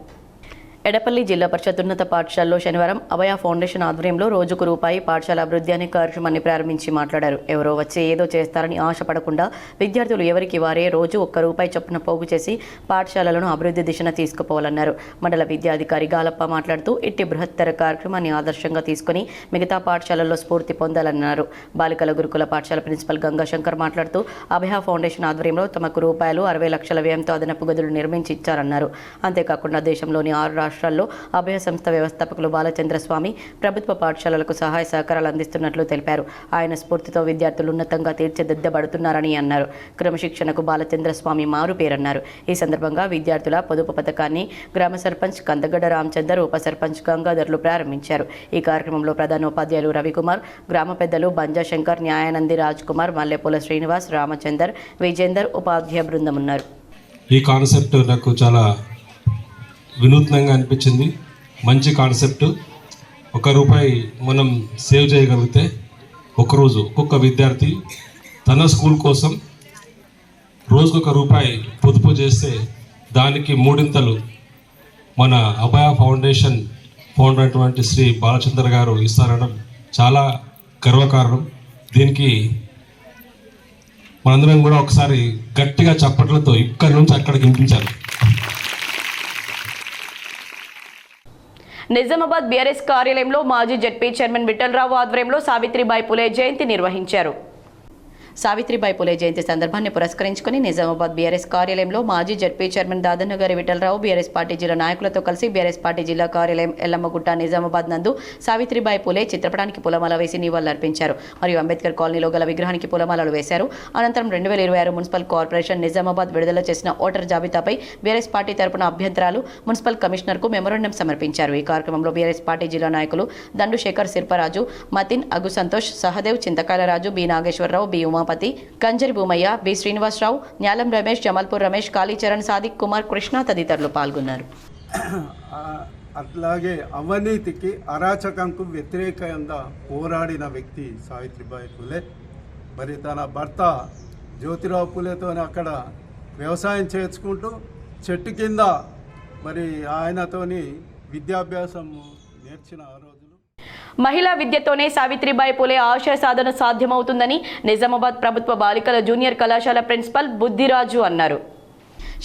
ఎడపల్లి జిల్లా పరిషత్ ఉన్నత పాఠశాలలో శనివారం అభయ ఫౌండేషన్ ఆధ్వర్యంలో రోజుకు రూపాయి పాఠశాల అభివృద్ధి అనే కార్యక్రమాన్ని ప్రారంభించి మాట్లాడారు. ఎవరో వచ్చి ఏదో చేస్తారని ఆశపడకుండా విద్యార్థులు ఎవరికి వారే రోజు ₹1 చొప్పున పోగు చేసి పాఠశాలలను అభివృద్ధి దిశన తీసుకుపోవాలన్నారు. మండల విద్యాధికారి గాలప్ప మాట్లాడుతూ ఇట్టి బృహత్తర కార్యక్రమాన్ని ఆదర్శంగా తీసుకుని మిగతా పాఠశాలల్లో స్ఫూర్తి పొందాలన్నారు. బాలికల గురుకుల పాఠశాల ప్రిన్సిపల్ గంగాశంకర్ మాట్లాడుతూ అభయ ఫౌండేషన్ ఆధ్వర్యంలో తమకు ₹60 లక్షల వ్యయంతో అదనపు గదులు నిర్మించి ఇచ్చారన్నారు. అంతేకాకుండా దేశంలోని 6 రాష్ట్రాల్లో అభయ సంస్థ వ్యవస్థాపకులు బాలచంద్రస్వామి ప్రభుత్వ పాఠశాలలకు సహాయ సహకారాలు అందిస్తున్నట్లు తెలిపారు. ఆయన స్ఫూర్తితో విద్యార్థులు ఉన్నతంగా తీర్చిదిద్దబడుతున్నారని అన్నారు. క్రమశిక్షణకు బాలచంద్రస్వామి మారు పేరన్నారు. ఈ సందర్భంగా విద్యార్థుల పొదుపు పథకాన్ని గ్రామ సర్పంచ్ కందగడ్డ రామచందర్, ఉప సర్పంచ్ గంగాధర్లు ప్రారంభించారు. ఈ కార్యక్రమంలో ప్రధానోపాధ్యాయులు రవికుమార్, గ్రామ పెద్దలు బంజా శంకర్, న్యాయానంది రాజ్ కుమార్, మల్లెపూల శ్రీనివాస్, రామచందర్, విజేందర్, ఉపాధ్యాయ బృందం ఉన్నారు. ఈ కాన్సెప్ట్ నాకు చాలా వినూత్నంగా అనిపించింది. మంచి కాన్సెప్ట్. ₹1 మనం సేవ్ చేయగలిగితే ఒకరోజు ఒక్కొక్క విద్యార్థి తన స్కూల్ కోసం రోజుకు ₹1 పొదుపు చేస్తే దానికి 3 మన అభయ ఫౌండేషన్ ఫౌండర్ అయినటువంటి శ్రీ బాలచంద్ర గారు ఇస్తారనడం చాలా గర్వకారణం. దీనికి మనందరం కూడా ఒకసారి గట్టిగా చప్పట్లతో ఇక్కడి నుంచి అక్కడికి వినిపించాలి. నిజామాబాద్ బీఆర్ఎస్ కార్యాలయంలో మాజీ జడ్పీ చైర్మన్ విఠలరావు ఆధ్వర్యంలో సావిత్రిబాయి పులే జయంతి నిర్వహించారు. సావిత్రిబాయి పులే జయంతి సందర్భాన్ని పురస్కరించుకుని నిజామాబాద్ బీఆర్ఎస్ కార్యాలయంలో మాజీ జడ్పీ చైర్మన్ దాదన్నగారి విఠలరావు బీఆర్ఎస్ పార్టీ జిల్లా నాయకులతో కలిసి బీఆర్ఎస్ పార్టీ జిల్లా కార్యాలయం ఎల్లమ్మగుట్ట నిజామాబాద్ నందు సావిత్రిబాయి పులే చిత్రపటానికి పూలమాల వేసి నివాళులర్పించారు. మరియు అంబేద్కర్ కాలనీలో గల విగ్రహానికి పూలమాలలు వేశారు. అనంతరం 2026 మున్సిపల్ కార్పొరేషన్ నిజామాబాద్ విడుదల చేసిన ఓటర్ జాబితాపై బీఆర్ఎస్ పార్టీ తరపున అభ్యంతరాలు మున్సిపల్ కమిషనర్కు మెమోరాండం సమర్పించారు. ఈ కార్యక్రమంలో బీఆర్ఎస్ పార్టీ జిల్లా నాయకులు దండు శేఖర్ శిల్పరాజు, మతిన్, అగు Santosh, Sahadev, Chintakayalaraju, B Nageswararao, B Umapathi, Kanjari Bhumaiah, B Srinivasarao, Nyalam Ramesh, Jamalpur Ramesh, Kalicharan, Sadiq Kumar, Krishna తదితరులు పాల్గొన్నారు. అట్లాగే అవినీతికి, అరాచకంకు వ్యతిరేకంగా పోరాడిన వ్యక్తి సావిత్రిబాయి పులే. మరి తన భర్త జ్యోతిరావు పులేతో అక్కడ వ్యవసాయం చేసుకుంటూ చెట్టు కింద మరి ఆయనతోని విద్యాభ్యాసం నేర్చిన ఆ రోజులు. మహిళా విద్యతోనే సావిత్రిబాయి పులే ఆశయ సాధన సాధ్యమవుతుందని నిజామాబాద్ ప్రభుత్వ బాలికల జూనియర్ కళాశాల ప్రిన్సిపల్ బుద్ధిరాజు అన్నారు.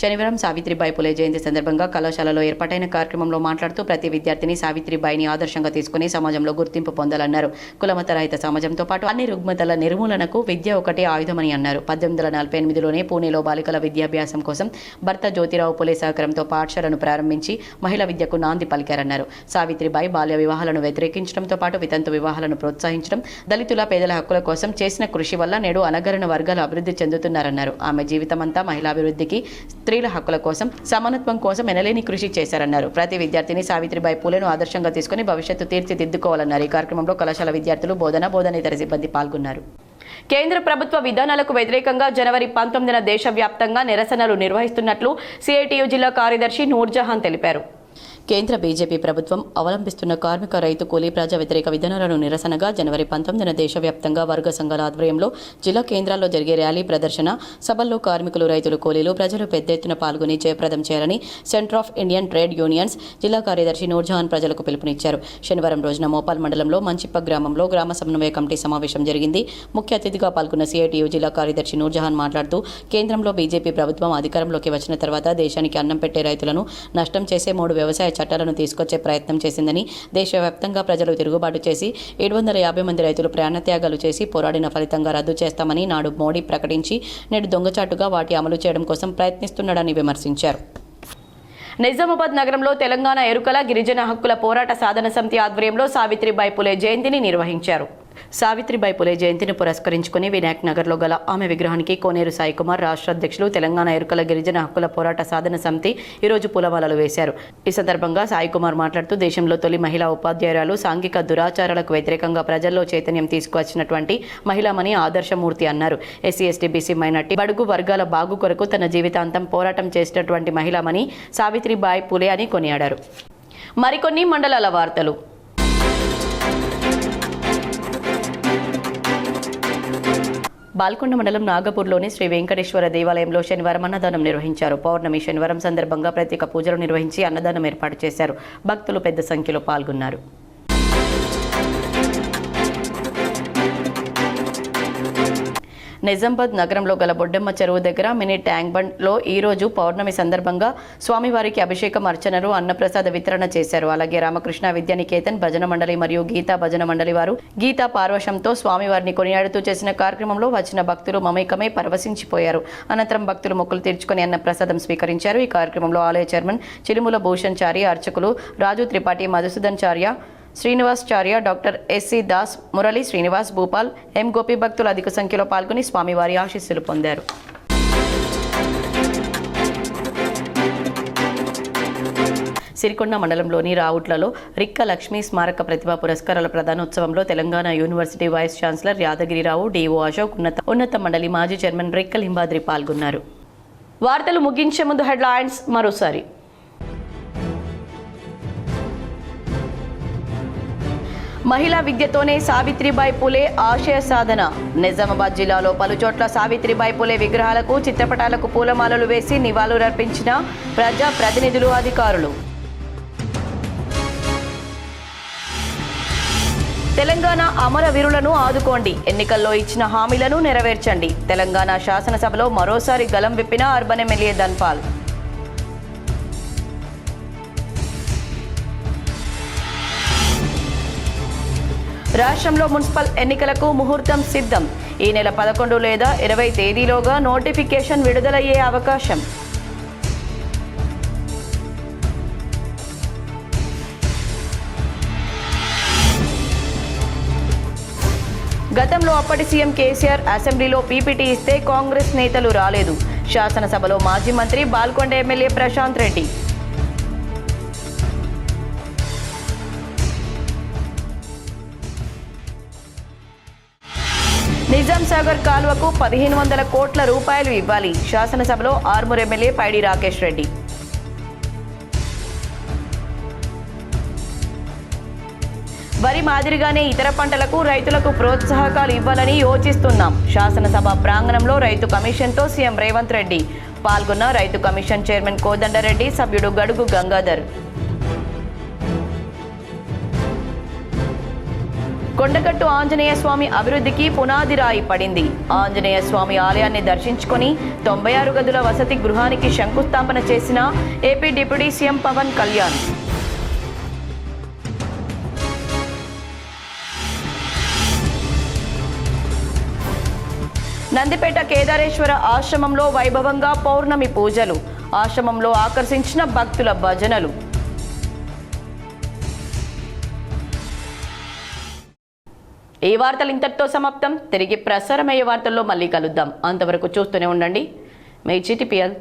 శనివారం సావిత్రిబాయి పులే జయంతి సందర్భంగా కళాశాలలో ఏర్పాటైన కార్యక్రమంలో మాట్లాడుతూ ప్రతి విద్యార్థిని సావిత్రిబాయిని ఆదర్శంగా తీసుకుని సమాజంలో గుర్తింపు పొందాలన్నారు. కులమత రహిత సమాజంతో పాటు అన్ని రుగ్మతల నిర్మూలనకు విద్య ఒకటే ఆయుధమని అన్నారు. 1848లోనే పూణేలో బాలికల విద్యాభ్యాసం కోసం భర్త జ్యోతిరావు పులే సహకారంతో పాఠశాలను ప్రారంభించి మహిళా విద్యకు నాంది పలికారన్నారు. సావిత్రిబాయి బాల్య వివాహాలను వ్యతిరేకించడంతో పాటు వితంతు వివాహాలను ప్రోత్సహించడం, దళితుల పేదల హక్కుల కోసం చేసిన కృషి వల్ల నేడు అణగారిన వర్గాలు అభివృద్ధి చెందుతున్నారన్నారు. ఆమె జీవితమంతా మహిళాభివృద్ధికి, స్త్రీల హక్కుల కోసం, సమానత్వం కోసం ఎనలేని కృషి చేశారన్నారు. ప్రతి విద్యార్థిని సావిత్రిబాయి పూలేను ఆదర్శంగా తీసుకుని భవిష్యత్తు తీర్చిదిద్దుకోవాలన్నారు. ఈ కార్యక్రమంలో కళాశాల విద్యార్థులు, బోధనేతర సిబ్బంది పాల్గొన్నారు. కేంద్ర ప్రభుత్వ విధానాలకు వ్యతిరేకంగా జనవరి 19న దేశవ్యాప్తంగా నిరసనలు నిర్వహిస్తున్నట్లు సిఐటియు జిల్లా కార్యదర్శి నూర్జహాన్ తెలిపారు. కేంద్ర బీజేపీ ప్రభుత్వం అవలంబిస్తున్న కార్మిక, రైతు, కూలీ, ప్రజా వ్యతిరేక విధానాలను నిరసనగా జనవరి 19న దేశవ్యాప్తంగా వర్గ సంఘాల ఆధ్వర్యంలో జిల్లా కేంద్రాల్లో జరిగే ర్యాలీ, ప్రదర్శన సభల్లో కార్మికులు, రైతులు, కూలీలు, ప్రజలు పెద్ద ఎత్తున పాల్గొని జయప్రదం చేయాలని centre of Indian trade unions జిల్లా కార్యదర్శి నూర్జహాన్ ప్రజలకు పిలుపునిచ్చారు. శనివారం రోజున మోపాల్ మండలంలో మంచిప్ప గ్రామంలో గ్రామ సమన్వయ కమిటీ సమావేశం జరిగింది. ముఖ్య అతిథిగా పాల్గొన్న సిఐటియు జిల్లా కార్యదర్శి నూర్జహాన్ మాట్లాడుతూ కేంద్రంలో బీజేపీ ప్రభుత్వం అధికారంలోకి వచ్చిన తర్వాత దేశానికి అన్నం పెట్టే రైతులను నష్టం చేసే 3 వ్యవసాయ చట్టాలను తీసుకొచ్చే ప్రయత్నం చేసిందని, దేశవ్యాప్తంగా ప్రజలు తిరుగుబాటు చేసి 750 మంది రైతులు ప్రాణత్యాగాలు చేసి పోరాడిన ఫలితంగా రద్దు చేస్తామని నాడు మోడీ ప్రకటించి నేడు దొంగచాటుగా వాటి అమలు చేయడం కోసం ప్రయత్నిస్తున్నాడని విమర్శించారు. నిజామాబాద్ నగరంలో తెలంగాణ ఎరుకల గిరిజన హక్కుల పోరాట సాధన సమితి ఆధ్వర్యంలో సావిత్రిబాయి పులే జయంతిని నిర్వహించారు. సావిత్రిబాయి పులే జయంతిని పురస్కరించుకుని వినాయక్ నగర్లో గల ఆమె విగ్రహానికి కోనేరు సాయికుమార్, రాష్ట్ర అధ్యక్షులు, తెలంగాణ ఎరుకల గిరిజన హక్కుల పోరాట సాధన సమితి ఈరోజు పూలమాలలు వేశారు. ఈ సందర్భంగా సాయికుమార్ మాట్లాడుతూ దేశంలో తొలి మహిళా ఉపాధ్యాయురాలు, సాంఘిక దురాచారాలకు వ్యతిరేకంగా ప్రజల్లో చైతన్యం తీసుకువచ్చినటువంటి మహిళామణి, ఆదర్శమూర్తి అన్నారు. ఎస్సీ, ఎస్టీ, బీసీ, మైనార్టీ, బడుగు వర్గాల బాగు కొరకు తన జీవితాంతం పోరాటం చేసినటువంటి మహిళామణి సావిత్రిబాయి పులే అని కొనియాడారు. మరికొన్ని మండలాల వార్తలు. బాల్కొండ మండలం నాగపూర్లోని శ్రీ వెంకటేశ్వర దేవాలయంలో శనివారం అన్నదానం నిర్వహించారు. పౌర్ణమి శనివారం సందర్భంగా ప్రత్యేక పూజలు నిర్వహించి అన్నదానం ఏర్పాటు చేశారు. భక్తులు పెద్ద సంఖ్యలో పాల్గొన్నారు. నిజామాబాద్ నగరంలో గల బొడ్డమ్మ చెరువు దగ్గర మినీ ట్యాంక్ బండ్లో ఈరోజు పౌర్ణమి సందర్భంగా స్వామివారికి అభిషేకం, అర్చనలు, అన్నప్రసాద వితరణ చేశారు. అలాగే రామకృష్ణ విద్యానికేతన్ భజన మండలి మరియు గీతా భజన మండలి వారు గీతా పార్వశంతో స్వామివారిని కొనియాడుతూ చేసిన కార్యక్రమంలో వచ్చిన భక్తులు మమేకమై పరవశించిపోయారు. అనంతరం భక్తులు మొక్కులు తీర్చుకుని అన్నప్రసాదం స్వీకరించారు. ఈ కార్యక్రమంలో ఆలయ చైర్మన్ చిలుముల భూషణ్ చారి, అర్చకులు రాజు త్రిపాఠి, మధుసూదన్ చార్య, శ్రీనివాస్ చార్య, డాక్టర్ ఎస్సి దాస్, మురళి, శ్రీనివాస్, భూపాల్, ఎం గోపి భక్తులు అధిక సంఖ్యలో పాల్గొని స్వామివారి ఆశీస్సులు పొందారు. సిరికొండ మండలంలోని రావుట్లలో రిక్క లక్ష్మీ స్మారక ప్రతిభా పురస్కారాల ప్రధానోత్సవంలో Telangana university vice chancellor Yadagirirao, DO Ashok, ఉన్నత మండలి మాజీ చైర్మన్ రిక్క లింబాద్రి పాల్గొన్నారు. వార్తలు ముగించే ముందు హెడ్లైన్స్ మరోసారి. మహిళా విద్యతోనే సావిత్రిబాయి పులే ఆశయ సాధన. నిజామాబాద్ జిల్లాలో పలుచోట్ల సావిత్రిబాయి పులే విగ్రహాలకు, చిత్రపటాలకు పూలమాలలు వేసి నివాళులర్పించిన ప్రజా ప్రతినిధులు, అధికారులు. తెలంగాణ అమరవీరులను ఆదుకోండి, ఎన్నికల్లో ఇచ్చిన హామీలను నెరవేర్చండి. తెలంగాణ శాసనసభలో మరోసారి గలం విప్పిన అర్బన్ ఎమ్మెల్యే ధన్పాల్. రాష్ట్రంలో మున్సిపల్ ఎన్నికలకు ముహూర్తం సిద్ధం. ఈ నెల 11 లేదా 20 తేదీలోగా నోటిఫికేషన్ విడుదలయ్యే అవకాశం. గతంలో అప్పటి సీఎం కేసీఆర్ అసెంబ్లీలో పీపీటీ ఇస్తే కాంగ్రెస్ నేతలు రాలేదు. శాసనసభలో మాజీ మంత్రి బాల్కొండ ఎమ్మెల్యే ప్రశాంత్ రెడ్డి. నిజాం సాగర్ కాలువకు 1500 కోట్ల రూపాయలు ఇవ్వాలి. శాసనసభలో ఆర్మూర్ ఎమ్మెల్యే పైడి రాకేష్ రెడ్డి. వరి మాదిరిగానే ఇతర పంటలకు రైతులకు ప్రోత్సాహకాలు ఇవ్వాలని యోచిస్తున్నాం. శాసనసభ ప్రాంగణంలో రైతు కమిషన్తో సీఎం రేవంత్ రెడ్డి. పాల్గొన్న రైతు కమిషన్ చైర్మన్ కోదండరెడ్డి, సభ్యుడు గడుగు గంగాధర్. కొండగట్టు ఆంజనేయ స్వామి అభివృద్ధికి పునాది రాయి పడింది. ఆంజనేయ స్వామి ఆలయాన్ని దర్శించుకొని 96 గదుల వసతి గృహానికి శంకుస్థాపన చేసిన AP deputy CM Pawan Kalyan. Nandipet Kedareshwara ఆశ్రమంలో వైభవంగా పౌర్ణమి పూజలు. ఆశ్రమంలో ఆకర్షించిన భక్తుల భజనలు. ఈ వార్తలు ఇంతటితో సమాప్తం. తిరిగి ప్రసారమయ్యే వార్తల్లో మళ్ళీ కలుద్దాం. అంతవరకు చూస్తూనే ఉండండి మీ GTPL.